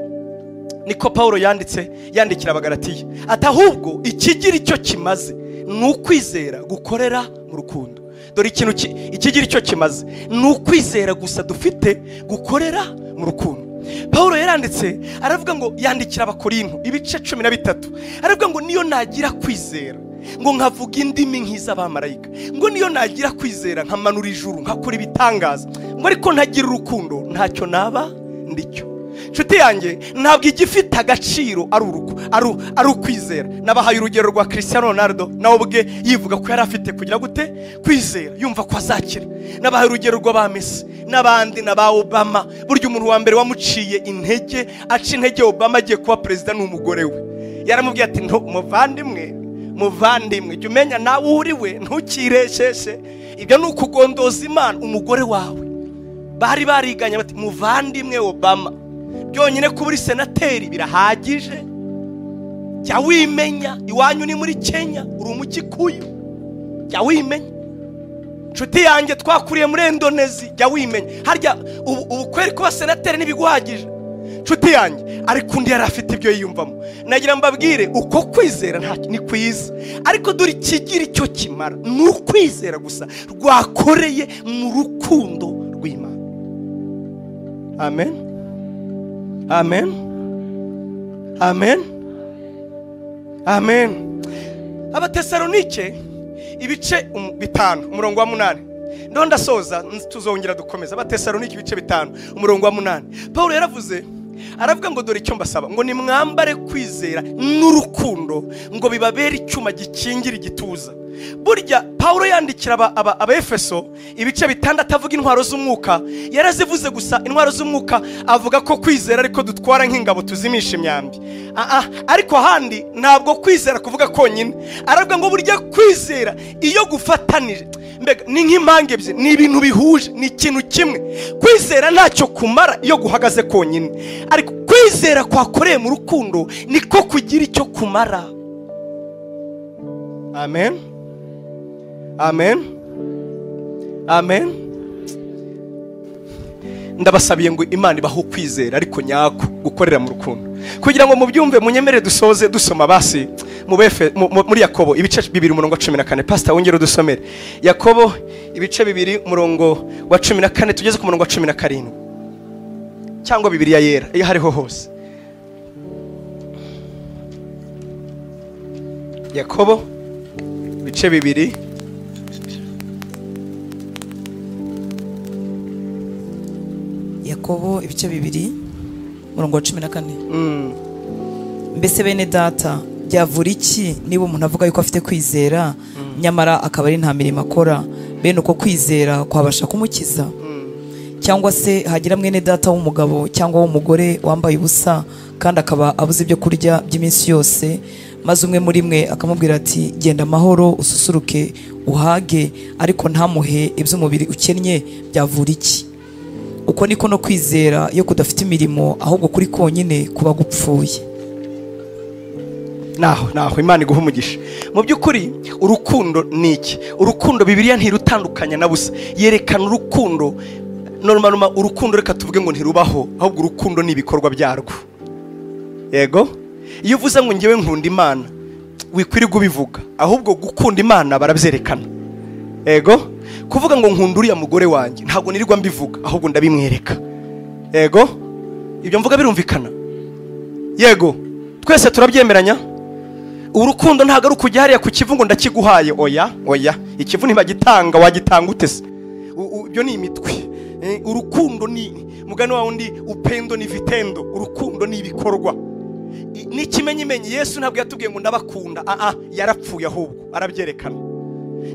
Speaker 1: niko Paulo yandikira Abagalatiya ati ahubwo ikigira icyo kimaze n'ukwizera gukorera mu rukundo. Dore ikintu ikigira icyo kimaze n'ukwizera gusa dufite gukorera mu rukundo. Paulo yaranditse aravuga ngo yandikira Abakorinto ibice 13, aravuga ngo niyo nagira kwizera ngo nkavuga indimi nk'iz'abamarayika, ngo niyo nagira kwizera nkamanura ijuru nkakora ibitangaza, ngo ariko ntagira urukundo ntacyo naba ndicyo. Nshuti yanjye, ntabwo igifite agaciro ari ukwizera. Nabahaye urugero rwa Cristiano Ronaldo, nawe ubwe yivuga ko yari afite kugira gute kwizera, yumva ko azakira. Nabahaye urugero rwa Messi n'abandi na ba Obama. Burya umuntu wa mbere wamuciye intege, aca intege Obama agiye kuba president n'umugore we, yaramubwiye ati muvandimwe jya umenya nawe uriwe ntukiresheshe, ibyo ni ukugondoza Imana umugore wawe. Bari bariganya bati muvandimwe Obama, byonyine kuba uri senateri birahagije. jya wimenya. Iwanyu ni muri Kenya, uri umukikuyu, jya wimenya. Nshuti yanjye twakuriye muri Indonesia, jya wimenya. Harya ubu kweri kuba senateri ntibiguhagije nshuti yanjye, ariko undi yari afite ibyo yiyumvamo. Nagira mbabwire uko kwizera nta ni kwiza, ariko dore ikigira icyo kimara ni ukwizera gusa rwakoreye mu rukundo rw'Imana. Amen, amen, amen, amen. Abatesalonike ibice 5 umurongo wa 8. Ndo ndasoza tuzongera dukomeza. Abatesalonike ibice 5 umurongo wa 8. Paulo yaravuze, aravuga ngo dore icyo mbasaba, ngo nimwambare kwizera n'urukundo, ngo bibabere icyuma gikingira igituza. Burya Paulo yandikira Abefeso ibice 6 avuga intwaro z'umwuka, yarazivuze gusa intwaro z'umwuka, avuga ko kwizera ariko dutwara nk'ingabo tuzimisha imyambi. Ariko handi ntabwo kwizera kuvuga konyine, aravuga ngo burya kwizera iyo gufatanije, mbega ni nk'impanga ebyiri, ni ibintu bihuje, ni ikintu kimwe. Kwizera ntacyo kumara iyo guhagaze konyine, ariko kwizera kwakoreye mu rukundo niko kugira icyo kumara. Amen, amen, amen. Ndabasabiye ngo Imana ibaho kwizera ariko nyako gukorera mu rukundo, kugira ngo mubyumve. Munyemere dusoze dusoma basi muri Yakobo ibice 2 umurongo wa 14. Pastor wongere dusomere Yakobo ibice 2 umurongo wa 14 tugeze ku murongo wa 17, cyangwa Bibiliya yera iyo hariho hose. Yakobo ibice 2
Speaker 2: Yakobo ibice 2 umurongo wa 14. Mbese bene data, byavura iki niba umuntu avuga yuko afite kwizera nyamara akaba ari nta mirimo akora? Bene uko kwizera kwabasha kumukiza? Cyangwa se hagira mwene data w'umugabo cyangwa w'umugore wambaye ubusa kandi akaba abuze ibyo kurya by'iminsi yose, maze umwe muri mwe akamubwira ati genda amahoro ususuruke uhage, ariko ntamuhe iby'umubiri ukennye, byavura iki? Uko niko no kwizera iyo kudafite imirimo, ahubwo kuri konyine kuba gupfuye.
Speaker 1: Naho Imana iguha umugisha. Mu by'ukuri urukundo ni iki? Urukundo Bibiliya ntirutandukanya na busa, yerekana urukundo. Normal urukundo reka tuvuge ngo ntirubaho, ahubwo urukundo ni ibikorwa byarwo. Yego, iyo uvuze ngo ngewe nkunda Imana, wikwiri gubivuga, ahubwo gukunda Imana barabyerekana. Yego, kuvuga ngo nkunda uriya mugore wanjye ntabwo nirirwa mbivuga, ahubwo ndabimwereka. Yego, ibyo mvuga birumvikana. Yego, twese turabyemeranya. Urukundo ntabwo ari ukujya hariya ku kivu ngo ndakiguhaye. Oya, ikivu ntibagitanga, wagitanga utese. Ibyo ni imitwe. Urukundo ni mugani wa undi, upendo ni vitendo. Urukundo ni ibikorwa. N'ikimenyimenyi Yesu ntabwo yatubwiye ngo ndabakunda, yarapfuye, ahubwo arabyerekana.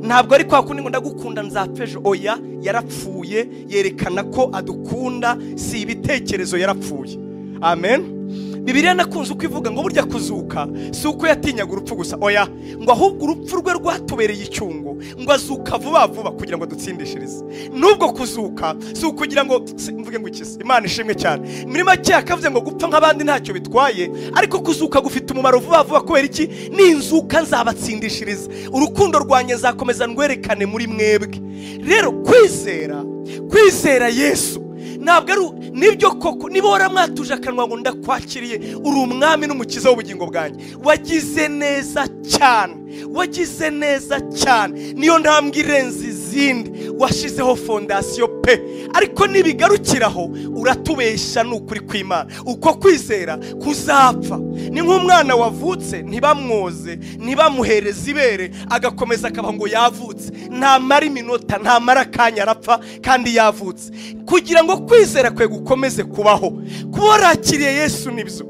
Speaker 1: Ntabwo ari kwa kundi ngo ndagukunda nzapfejo. Oya, yarapfuye, yerekana ko adukunda, si ibitekerezo, yarapfuye. Amen. Bibiliya nakunze uko ivuga ngo burya kuzuka si uko yatinyaga urupfu gusa. Oya, ngo ahubwo urupfu rwe rwatubereye icyungo, ngo azuka vuba vuba kugira ngo dutsindishirize. Nubwo kuzuka si ukugira ngo mvuge ngo ikisi, Imana ishimwe cyane. Muri make akavuze ngo gupfa nk'abandi ntacyo bitwaye, ariko kuzuka gufite umumaro vuba vuba. Kubera iki? Ninzuka nzabatsindishiriza, urukundo rwanjye nzakomeza ndwerekane muri mwebwe. Rero kwizera Yesu ntabwo ari nibyo koko. Niba waramwatuje akanwa ngo ndakwakiriye, uri umwami n'umukiza w'ubugingo bwanjye, wagize neza cyane, wagize neza cyane. Niyo ntambwe irenze izindi, washizeho fondasiyo pe. Ariko nibigarukiraho uratubesha n'ukuri kw'Imana. Uko kwizera kuzapfa. Ni nk'umwana wavutse ntibamwoze, ntibamuhereze ibere, agakomeza akaba ngo yavutse. Ntamara iminota, ntamara akanya, arapfa kandi yavutse. Kugira ngo kwizera kwe gukomeze kubaho, kuba warakiriye Yesu nibyo,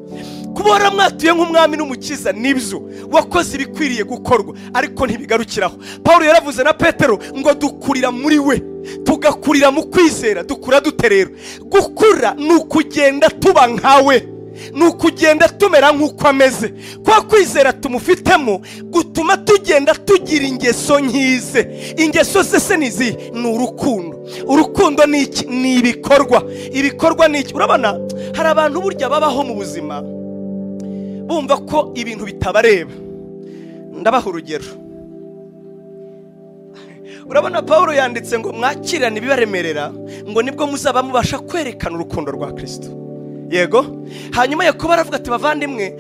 Speaker 1: kuba waramwatuye nk'umwami n'umukiza nibyo, wakoze ibikwiriye gukorwa, ariko ntibigarukiraho. Paulo yaravuze na Petero ngo dukurira muri we, tugakurira mu kwizera. Dukura dute rero? Gukura ni ukugenda tuba nkawe, ni ukugenda tumera nk'uko ameze. Kwa kwizera tumufitemo gutuma tugenda tugira ingeso nkize. Ingeso se nizi? Ni urukundo. Urukundo ni iki? Ni ibikorwa. Ibikorwa ni iki? Urabona hari abantu burya babaho mu buzima bumva ko ibintu bitabareba. Ndabaha urugero. Urabona Paulo yanditse ngo mwakirane ibibaremerera ngo nibwo muzaba mubasha kwerekana urukundo rwa Kristo. Yego. Hanyuma Yakobo aravuga ati bavandimwe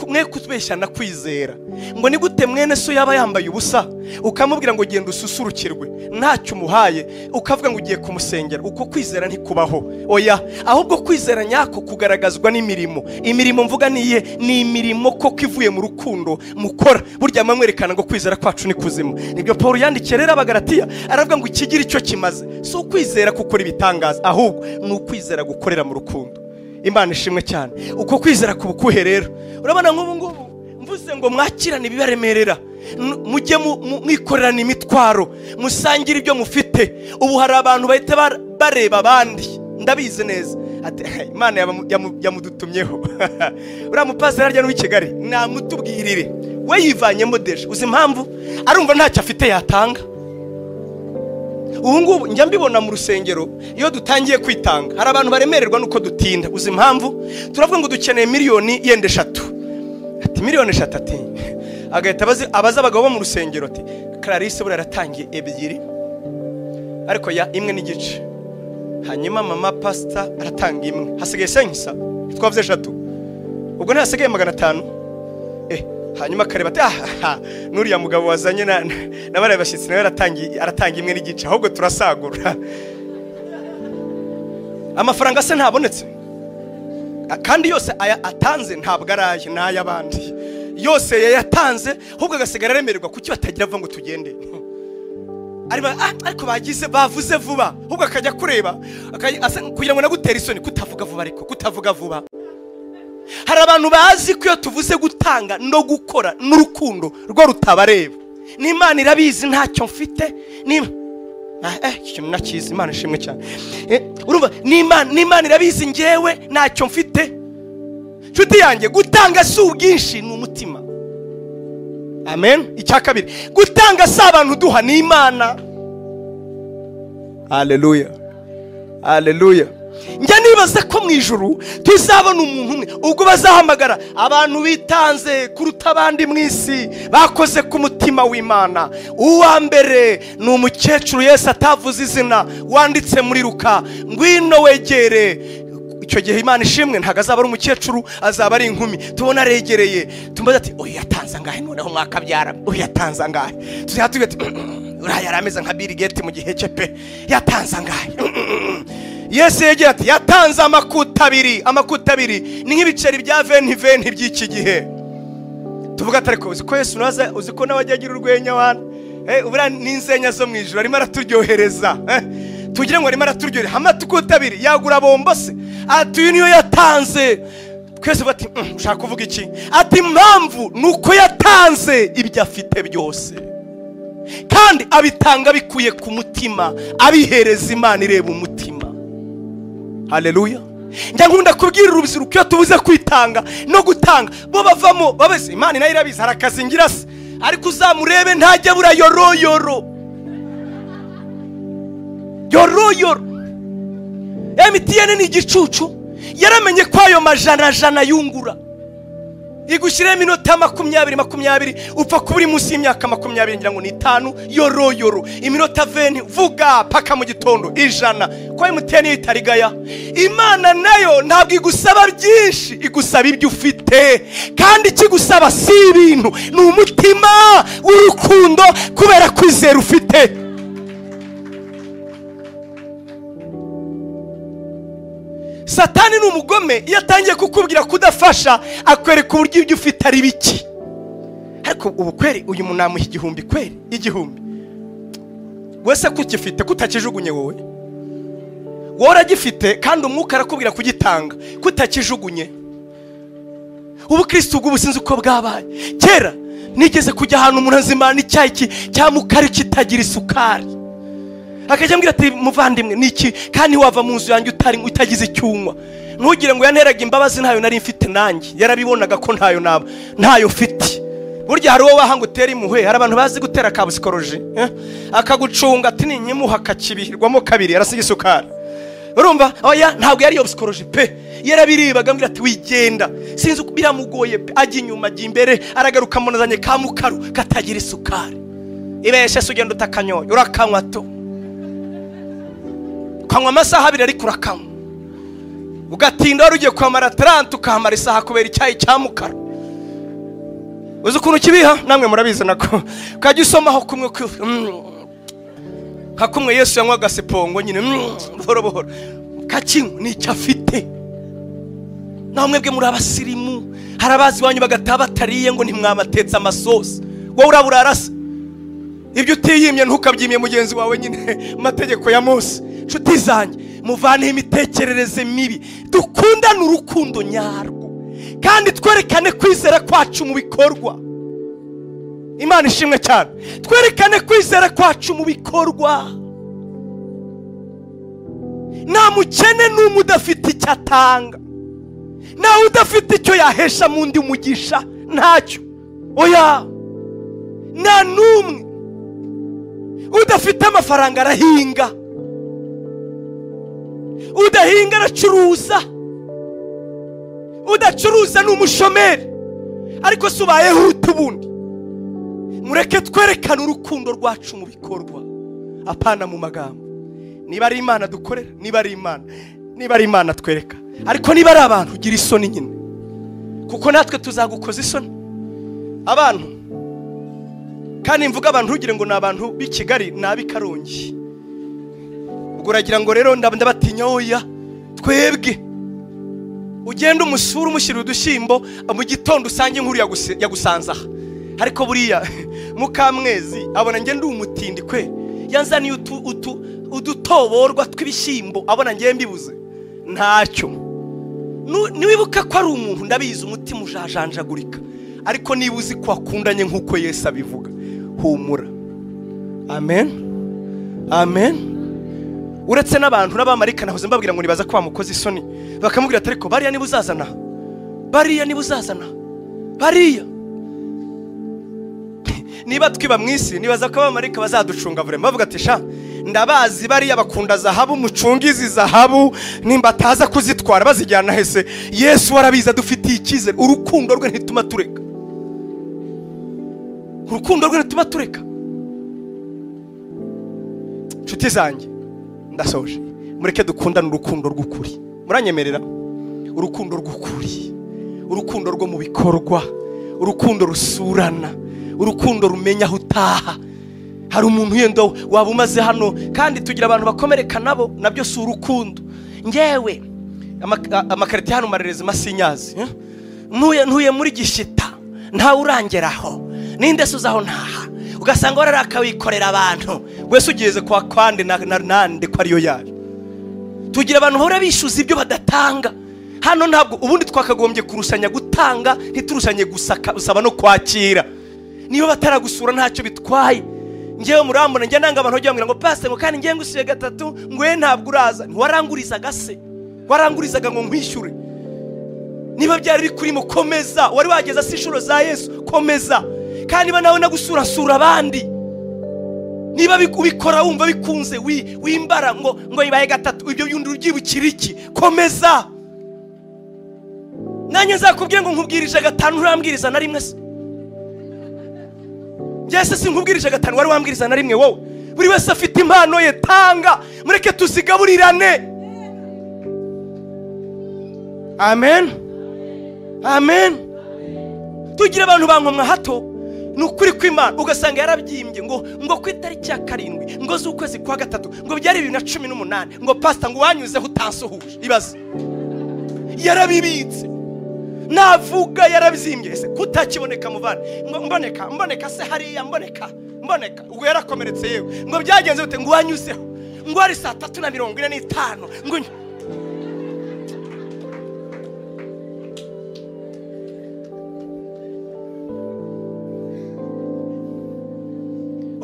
Speaker 1: mwe kutubeshyana kwizera. Ngo ni gute mwene so yaba yambaye ubusa ukamubwira ngo genda ususurukirwe ntacyo umuhaye ukavuga ngo ugiye kumusengera. Uko kwizera ntikubaho. Oya, ahubwo kwizera nyako kugaragazwa n'imirimo. Imirimo mvuga niye ni imirimo koko ivuye mu rukundo mukora. Burya mamwerekana ngo kwizera kwacu ni kuzima. Nibyo Paulo yandikiye rero Abagalatiya aravuga ngo ikigira icyo kimaze so kwizera gukora ibitangaza, ahubwo ni ukwizera gukorera mu rukundo. Imana ishimwe cyane. Uko kwizera kubukuhe rero. Urabona nk'ubu ngubu mvuze ngo mwakirane ibibaremerera, mujye mwikorerana imitwaro, musangira ibyo mufite. Ubu hari abantu bahita bareba abandi, ndabizi neza ati Imana yamudutumyeho. Uriya mupasiteri arya n'uw'i Kigali namutubwirire we yivanyemo deje. Uzi impamvu? Arumva ntacyo afite yatanga. Ubu ngubu njya mbibona mu rusengero iyo dutangiye kwitanga hari abantu baremererwa nuko dutinda. Uzi impamvu? Turavuga ngo dukeneye miliyoni yenda 3. Ati miliyoni 3 ati agahita abaza abagabo bo mu rusengero ati Clarisse buri aratangiye 2 ariko ya 1 n'igice. Hanyuma mama pastor aratanga 1 hasigaye senkisa twavuze 3 ubwo ntihasigaye 500. Hanyuma kareba ati nuriya mugabo wazanye n'abari bashyitsi nawe aratanga 1 n'igice ahubwo turasagura. Amafaranga se ntabonetse kandi yose atanze ntabwo araye n'ay'abandi yose yayatanze ahubwo agasigara aremererwa kuki batagira vuba ngo tugende. Ariko bavuze vuba ahubwo akajya kureba kugira ngo nagutera isoni kutavuga vuba. Ariko kutavuga vuba hari abantu bazi ko iyo tuvuze gutanga no gukora n'urukundo rwo rutabareba. N'Imana irabizi ntacyo mfite ikintu nakizi. Imana ishimwe cyane. Urumva n'Imana irabizi ngewe ntacyo mfite. Nshuti yanjye gutanga si ubwinshi ni umutima. Amen. Icya kabiri gutanga si abantu duha ni Imana. Haleluya, haleluya. Njya nibaza ko mu ijuru tuzabona umuntu umwe ubwo bazahamagara abantu bitanze kuruta abandi mu isi bakoze ku mutima w'Imana. Uwa mbere ni umukecuru Yesu atavuze izina wanditse muri Luka, ngwino wegere. Icyo gihe Imana ishimwe ntago azaba ari umukecuru, azaba ari inkumi. Tubona aregereye tumbaza ati oya yatanze angahe noneho mwakabyara, oya yatanze angahe. Tuzatuye ati uriya yarameze nka Bill Gates mu gihe cye pe, yatanze angahe. Yesu yegera ati yatanze amakuta 2. Amakuta 2 ni nk'ibiceri bya 20 by'iki gihe. Tuvuga ati ariko uziko Yesu naza uziko nawe ajya agira urwenya wana ubura n'inzenya zo mu ijuru arimo araturyohereza. Tugire ngo arimo araturyohereza amakuta 2 yagura bombo se ati niyo yatanze. Twese bati ushaka kuvuga iki? Ati impamvu nuko yatanze ibyo afite byose kandi abitanga bikuye ku mutima, abihereza Imana ireba umutima. Haleluya. Njya nkunda kubwira urubyiruko iyo tubuze kwitanga no gutanga bo bavamo babese Imana nayo irabizi harakazingira se ariko uzamurebe ntajya bura yoroyoro. MTN ni igicucu yaramenye ko ayo majana yungura igushyire iminota 20 upfa kuburi munsi y'imyaka 20 ngira ngo ni 5 yoro iminota 20 vuga paka mu gitondo 100 ko MTN itarigaya. Imana nayo ntabwo igusaba byinshi, igusaba ibyo ufite kandi kigusaba si ibintu, ni umutima w'urukundo kubera kwizera ufite. Satani ni umugome iyo atangiye kukubwira kudafasha akwereka uburyo ibyo ufite ari biki. Ariko ubu kweri uyu munamu 1000 kweri 1000 wese kukifite kutakijugunye wowe waragifite kandi umwuka arakubwira kugitanga kutakijugunye. Ubu Kristo ubwo businzi uko bwabaye. Kera nigeze kujya ahantu umuntu azimana icyayi cyamukari kitagira isukari akajya mbwira ati muvandimwe niki kandi wava mu nzu yanjye utagize icyunywa. Ntugire ngo yaneraga imbabazi ntayo nari mfite nanjye yarabibonaga ko ntayo mfite. Burya hari wowe ahanga utera impuhwe, hari abantu bazi gutera kabusikoroje akagucunga ati ninyimuha kakibihirwamo 2 arasiga isukari. Urumva oya ntabwo yari yo psikoloji pe, yarabiribaga ambwira ati wigenda sinzi uko biramugoye ajya inyuma ajya imbere aragaruka munazanye ka mukaru katagira isukari ibeshe se ugenda utakanyoye urakanywa to ukanywa amasaha abiri ariko urakanywa ugatinda wari ugiye kwamara 30 ukamara isaha kubera icyayi cya mukaru uzi ukuntu kibiha namwe murabizi nako ukajya usomaho kumwe hakumwe Yesu yanywa gasipongo nyine buhoro buhoro kakinywa nicyo afite namwe bwe muri abasirimu harabazi wanyu bagataha batariye ngo ntimwabatetse amasosi wowe uraburarasa ibyo utiyimye ntukabyimye mugenzi wawe nyine mategeko ya Mose nshuti zanjye muvane imitekerereze mibi dukundane urukundo nyarwo kandi twerekane kwizera kwacu mu bikorwa Imana ishimwe cyane twerekane kwizera kwacu mu bikorwa nta mukene n'umwe udafite icyo atanga nawe udafite icyo yahesha mu ndi umugisha ntacyo oya nta n'umwe udafite amafaranga arahinga udahinga aracuruza udacuruza ni umushomeri ariko se ubayeho utubundi mureke twerekane urukundo rwacu mu bikorwa apana mu magambo niba ari Imana dukorera niba ari Imana twereka ariko niba ari abantu ugira isoni nyine kuko natwe tuzagukoza isoni abantu kandi mvuga abantu ugire ngo nabantu b'i Kigali nabi Karongi ubwo uragira ngo rero ndabatinya oya twebwe ugenda umusura umushyira udushyimbo mu gitondo usange inkuru yagusanza ariko buriya Mukamwezi abona nge ndi umutindi kwe yanzaniye udutoborwa tw'ibishyimbo abona nge mbibuze ntacyo niwibuka ko ari umuntu ndabizi umutima ujajanjagurika ariko niba uzi ko akundanye nk'uko Yesu abivuga humura amen amen uretse n'abantu n'abamarika nahoze mbabwira ngo nibaza ko bamukoze isoni bakamubwira ati ariko bariya niba uzazana bariya niba twiba mwisi nibaza ko abamarika bazaducunga vure bavuga ati sha ndabazi bariya bakunda zahabu mucungizi zahabu nimba ataza kuzitwara bazijyana hese Yesu warabiza dufitiye ikizere urukundo rwe ntituma tureka nshuti zanjye ndasoje mureke dukundane urukundo rw'ukuri muranyemerera urukundo rw'ukuri urukundo rwo mu bikorwa urukundo rusurana urukundo rumenya aho utaha hari umuntu yenda waba umaze hano kandi tugira abantu bakomereka nabo nabyo si urukundo ngewe amakariti hano marereze masinyazi ntuye muri Gishita ntawe urangeraho ninde suzaho ntaha ugasanga wararaka wikorera abantu wese ugeze kwa kwande nande ko ariyo yayo tugira abantu bahora bishuza ibyo badatanga hano ntabwo ubundi twakagombye kurusanya gutanga ntiturusanye gusaba no kwakira niba bataragusura ntacyo bitwaye ngewe murambona njye nanga abantu bagira ngo passe ngo kandi ngiye ngusuye gatatu ngwe ntabwo uraza ntiwarangurizaga se warangurizaga ngo nkwishyure niba byari bikurimo komeza wari wageza se inshuro za Yesu komeza kandi niba nawe nagusura sura abandi niba ubikora wumva bikunze wimbara ngo ibaye gatatu ibyo yundi uryibukira iki komeza nanjye nzakubwiye ngo nkubwirije gatanu urambwiriza na rimwe se Jese sinkubwirije gatanu wari wambwiriza na rimwe wowe buri wese afite impano ye tanga mureke tuzigaburirane amen tugira abantu bankomwa hato nukuri kw'Imana ugasanga yarabyimbye ngo ku itariki ya 7 ngo z'ukwezi kwa gatatu ngo byari 2018 ngo pastor ngo wanyuzeho utansuhuje ibaze yarabibitse navuga yarabyimbye ese kutakiboneka muvana ngo mboneka se hariya mboneka ubwo yarakomeretse yewe ngo byagenze bite ngo wanyuzeho ngo ari 3:45 ngo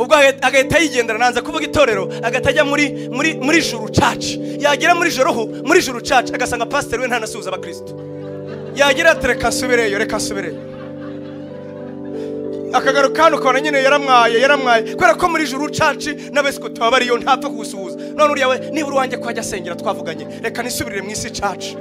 Speaker 1: ubwo agahita yigendera nanza kuvuga itorero agatajya muri juru church yagera muri juru church agasanga pastor we ntanasuhuza abakristo yagira reka asubireyo akagaruka hano ukabona nyine yaramwaye kubera ko muri juru church n'abesikoti baba bariyo ntapfa kugusuhuza none uriya we niba uruwanjye kwajya asengera twavuganye reka nisubirire mu isi church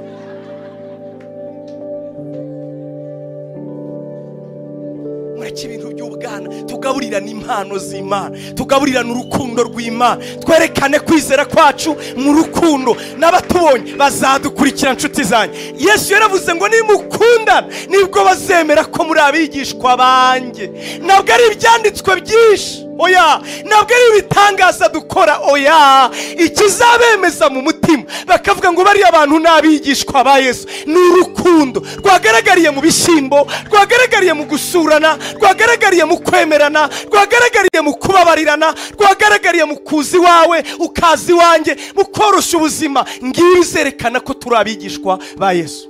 Speaker 1: Bwana, tugaburirana impano z'Imana, tugaburirana urukundo rw'Imana, twerekane kwizera kwacu mu rukundo. N'abatubonye bazadukurikira nshuti zanjye. Yesu yaravuze ngo nimukundana nibwo bazemera ko muri abigishwa banjye. Ntabwo ari ibyanditswe byinshi, oya, ntabwo ari ibitangaza dukora, oya, ikizabemeza mu mutima bakavuga ngo bari abantu n'abigishwa ba Yesu ni urukundo rwagaragariye mu bishyimbo, rwagaragariye mu gusurana, rwagaragariye mu kwemerana, rwagaragariye mu kubabarirana, rwagaragariye mu kuzi wawe ukazi wanjye, mu korosha ubuzima. Ngibi zerekana ko turi abigishwa ba Yesu.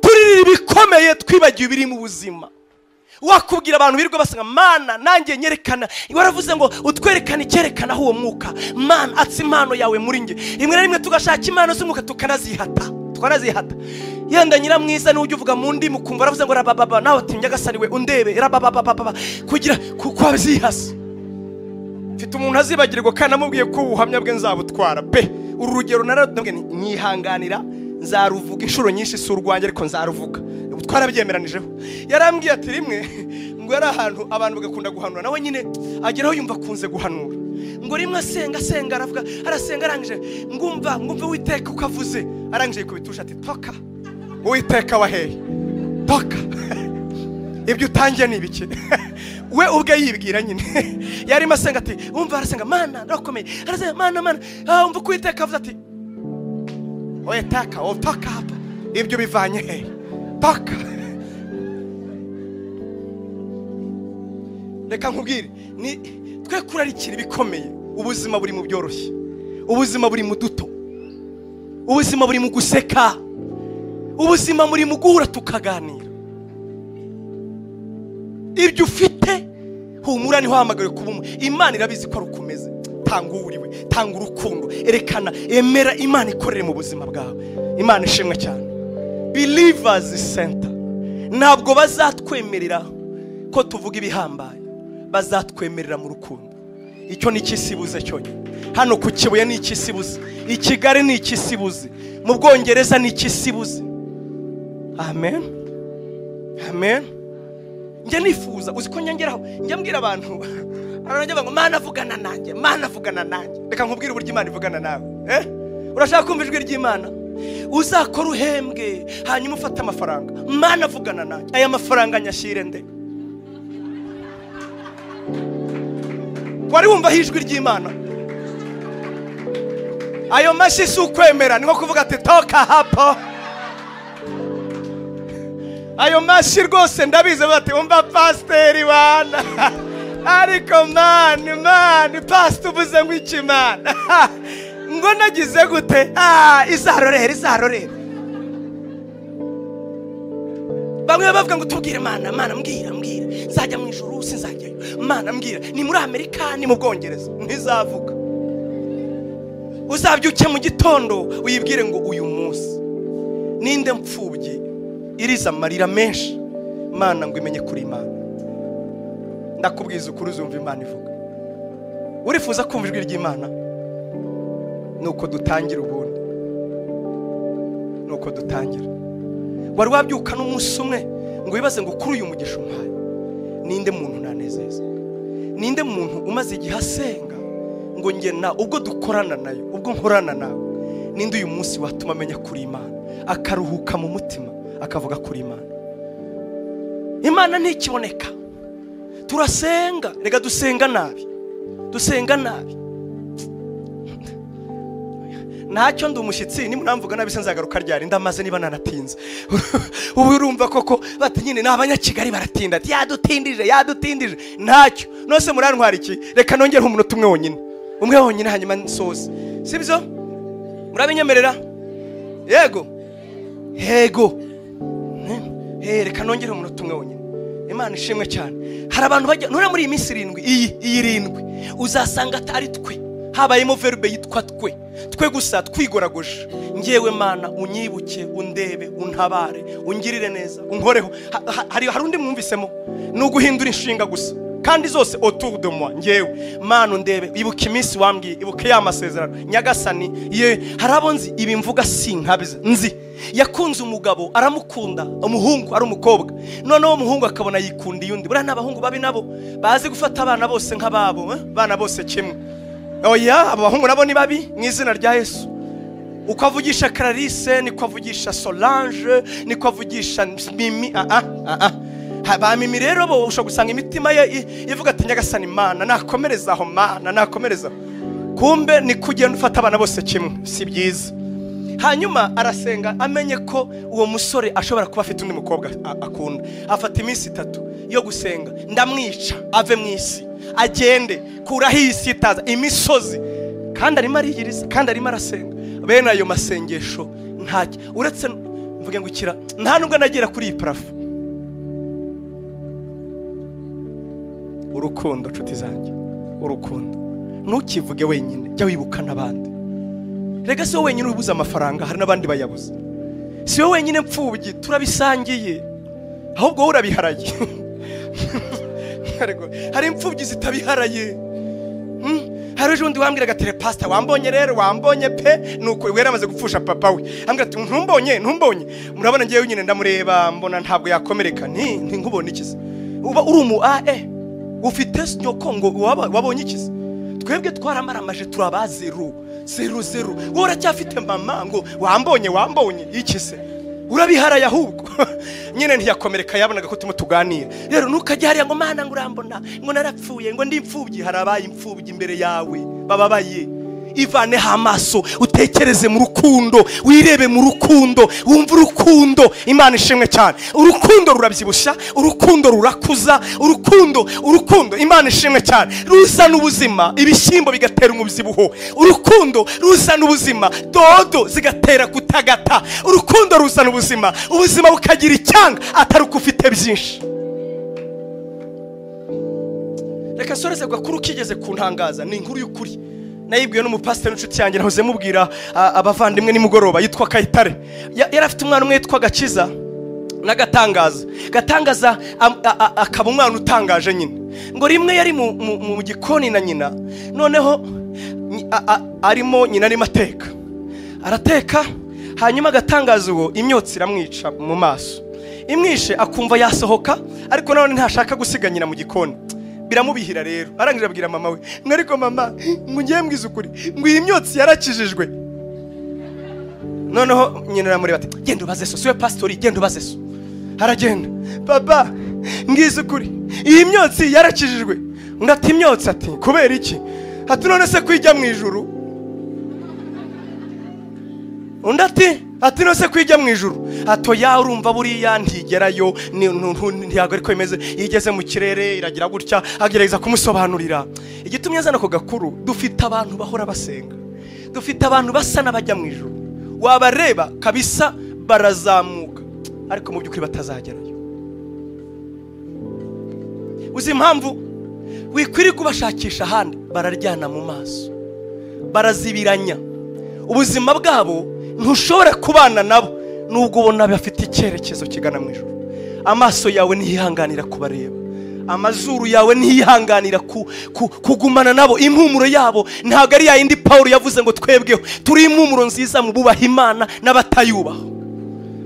Speaker 1: Turirira ibikomeye twibagiwe ibiri mu buzima. Wakubwira abantu birirwa basanga Mana nanjye nyerekana, waravuze ngo utwerekane icyerekana aho uwo mwuka. Mana atsi impano yawe muri nge. Rimwe na rimwe tugashaka impano z'umwuka tukanazihata. Yenda Nyiramwiza ni ujya uvuga mu ndimi ukumva aravuze ngo rabababa, nawe ati Nyagasani we undebe rabababa, kugira kuko abzihasa. Mfite umuntu azibagirwa kandi namubwiye ko ubuhamya bwe nzabutwara pe. Uru rugero narabwiye nyihanganira, nzaruvuga inshuro nyinshi si urwanjye ariko nzaruvuga. Twarabyemeranijeho. Yarambwiye ati rimwe ngo yari ahantu abantu bagakunda guhanura, nawe nyine ageraho yumva kunze guhanura. Ngo rimwe asenga aravuga, arasenga arangije ngumva Uwiteka ukavuze, arangije kubitusha ati toka. Uwiteka wahehe toka. Ibyo utangiye ni ibiki? We ubwe yibwira nyine. Yarimo asenga ati umva, arasenga Mana ndakomeye, arasenga Mana umva Uwiteka avuze ati oya taka toka hapa. Ibyo bivanye he? Toka. Reka nkubwire, ni twe kurarikira ibikomeye. Ubuzima buri mu byoroshye, ubuzima buri mu duto, ubuzima buri mu guseka, ubuzima muri mu guhura tukaganira. Ibyo ufite humura niho hamagariwe kuba umwe. Imana irabizi ko ari ukomeze. Tanga uriwe, tanga urukundo, erekana, emera Imana ikorere mu buzima bwawe. Imana ishimwe cyane. Believers Center ntabwo bazatwemerera ko tuvuga ibihambaye, bazatwemerera mu rukundo. Icyo ni ikisibuze cyonyine. Hano ku Kibuye ni ikisibuze, i Kigali ni ikisibuze, mu Bwongereza ni ikisibuze. Amen, amen. Njye nifuza, uziko nyangeraho njye mbwira abantu aranje ngo Mana avugana nanjye, Mana avugana nanjye. Reka nkubwire uburyo Imana ivugana nawe. Urashaka kumva ijwi ry'Imana? Uzakora uhembwe hanyuma ufata amafaranga. Mana avugana nanjye, aya mafaranga nyashyire nde? Wari wumva ijwi ry'Imana? Ayo mashyi si ukwemera, ni nko kuvuga ati toka hapo. Ayo mashyi rwose ndabize bati umva pasiteri wana. Ariko mani pastor uvuze ngo iki Mana? Ngo nagize gute? Izarorera. Bamwe bavuga ngo tubwire Mana mbwira nzajya mu ijuru sinzajyayo. Mana mbwira ni muri Amerika ni mu Bwongereza, ntizavuga. Uzabyuke mu gitondo uyibwire ngo uyu munsi ninde mpfubyi iriza amarira menshi, Mana ngo imenye kuri Imana. Ndakubwiza ukuri uzumva Imana ivuga. Urifuza kumva ijwi ry'Imana? Nuko dutangira ubundi, nuko dutangira. Wari wabyuka n'umunsi umwe ngo wibaze ngo kuri uyu mugisha umpaye ninde muntu nanezeza? Ninde muntu umaze igihe asenga ngo nge na ubwo dukorana nayo, ubwo nkorana nawe, ninde uyu munsi watuma amenya kuri Imana, akaruhuka mu mutima akavuga kuri Imana? Imana ntikiboneka. Turasenga, rega dusenga nabi. Ntacyo ndi umushyitsi, nimunamvuga nabi nzagaruka ryari, ndamaze niba nanatinze. Ubu urumva koko bati nyine n'abanyakigali baratinda, ati yadutindije. Ntacyo nose murantwara iki? Reka nongere umunota umwe wonyine hanyuma nsoze. Sibyo? Murabinyemerera? Yego. Reka nongere umunota umwe wonyine. Imana ishimwe cyane. Hari abantu bajya nura muri iyi minsi 7 iyi 7 uzasanga atari twe, habayemo verbe yitwa twe gusa twigoragoje. Ngewe Mana unyibuke, undebe, untabare, ungirire neza, unkoreho. Hari undi mwumvisemo nuguhindura inshinga gusa, kandi zose autour de moi. Ngewe Mana undebe, ibuka iminsi wambwiye, ibuka ya masezerano Nyagasani. Ye harabonzi ibi mvuga sinkabiza nzi yakunze umugabo aramukunda, umuhungu ari umukobwa, noneho umuhungu akabona yikunda iyundi. Buriya n'abahungu babi nabo bazi gufata abana bose nk'ababo, abana bose kimwe. Oya, abahungu nabo ni babi mu izina rya Yesu. Uko avugisha Clarisse niko avugisha Solange, niko avugisha Mimi. Ba Mimi rero bo ushobora gusanga imitima ye ivuga ati Nyagasani Imana nakomereza aho, Mana nakomereza. Kumbe ni kugenda ufata abana bose kimwe, si byiza. Hanyuma arasenga amenye ko uwo musore ashobora kuba afite undi mukobwa akunda. Afata iminsi 3 yo gusenga, ndamwica ave mu isi, agende kuraho isi itaza imisozi, kandi arimo ariyiriza, kandi arimo arasenga. Bene ayo masengesho ntacyo uretse mvuge ngo ikira, nta nubwo nagera kuri iyi parafo. Urukundo nshuti zanjye, urukundo ntukivuge wenyine, jya wibuka n'abandi. Rega si wowe wenyine ubuze amafaranga, hari n'abandi bayabuze. Si wowe wenyine mfubyi, turabisangiye, ahubwo wowe urabiharaye. Hari imfubyi zitabiharaye. Hari ejo undi wambwiraga ati pastor wambonye rero, wambonye pe, nuko wera amaze gupfusha papa we. Ambwira ati ntumbonye. Murabona ngiye nyine ndamureba, mbona ntabwo yakomereka. Nti nkubona ikizi. Uba uri umu ufite nyoko ngo wabonye ikizi. Twebwe twaramaramaje turabazeru 00. Wowe uracyafite mama ngo wambonye ikize. Urabiharaye ahubwo. Nyine ntiyakomereka, yabonaga ko tuganira. Rero nukajya hariya ngo Mana ngo urambona, ngo narapfuye, ngo ndi imfubyi. Harabaye imfubyi imbere yawe bababaye. Ivane hamaso, utekereze mu rukundo, wirebe mu rukundo, wumva urukundo. Imana ishimwe cyane. Urukundo rurabyibusha, urukundo rurakuza, urukundo Imana ishimwe cyane. Ruzana ubuzima, ibishyimbo bigatera umubyibuho. Urukundo ruzana ubuzima, dodo zigatera kutagata. Urukundo ruzana ubuzima bukagira icyanga atari uko ufite byinshi. Reka soreze gakuru kigeze kuntangaza, ni inkuru y'ukuri. Nayibwiye n'umupasiteri n'inshuti yanjye, nahoze mubwira abavandimwe nimugoroba, yitwa Kayitare. Yari afite umwana umwe yitwa Gakiza na Gatangaza akaba umwana utangaje nyine. Ngo rimwe yari mu gikoni na nyina, noneho arimo nyina arimo arateka, hanyuma Gatangaza uwo imyotsi iramwica mu maso. Imwishe akumva yasohoka, ariko none ntashaka gusiga nyina mu gikoni. Biramubihira rero, arangije abwira mama we, ariko mama ngo ngiye mbwiza ukuri, ngo iyi myotsi yarakijijwe. Noneho nyina aramureba ati genda ubaze so, siwe pastori, genda ubaze so. Aragenda, papa ngize ukuri, iyi myotsi yarakijijwe. Undi ati imyotsi, ati kubera iki? Ati none se kwijya mu ijuru? Undi ati none se kwijya mu ijuru? Ato ya urumva buriya ntigerayo, ntiyago ariko imeze, igeze mu kirere iragira gutya. Agerageza kumusobanurira igitumye azana ko gakuru. Dufite abantu bahora basenga, dufite abantu basa n'abajya mu ijuru, wabareba kabisa barazamuka, ariko mu byukuri batazagerayo. Uzi impamvu? Wikwiri kubashakisha ahandi, bararyana mu maso, barazibiranya. Ubuzima bwabo ntushobora kubana nabo nubwo ubona bafite icyerekezo kigana mu ijuru. Amaso yawe ntiyihanganira kubareba, amazuru yawe ntiyihanganira kugumana nabo. Impumuro yabo ntabwo ari ya yindi Paulo yavuze ngo twebweho turi impumuro nziza mu bubaha Imana n'abatayubaha.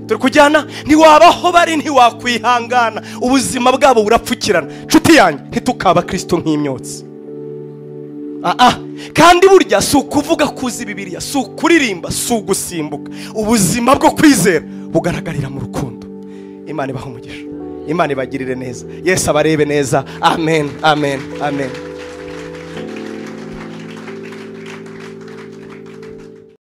Speaker 1: Turi kujyana, ntiwabaho bari, ntiwakwihangana, ubuzima bwabo burapfukirana. Nshuti yanjye, ntitukaba Kristo nk'imyotsi. Kandi burya si ukuvuga kuzi Bibiliya, si ukuririmba, si ugusimbuka. Ubuzima bwo kwizera bugaragarira mu rukundo. Imana ibahe umugisha, Imana ibagirire neza, Yesu abarebe neza. Amen.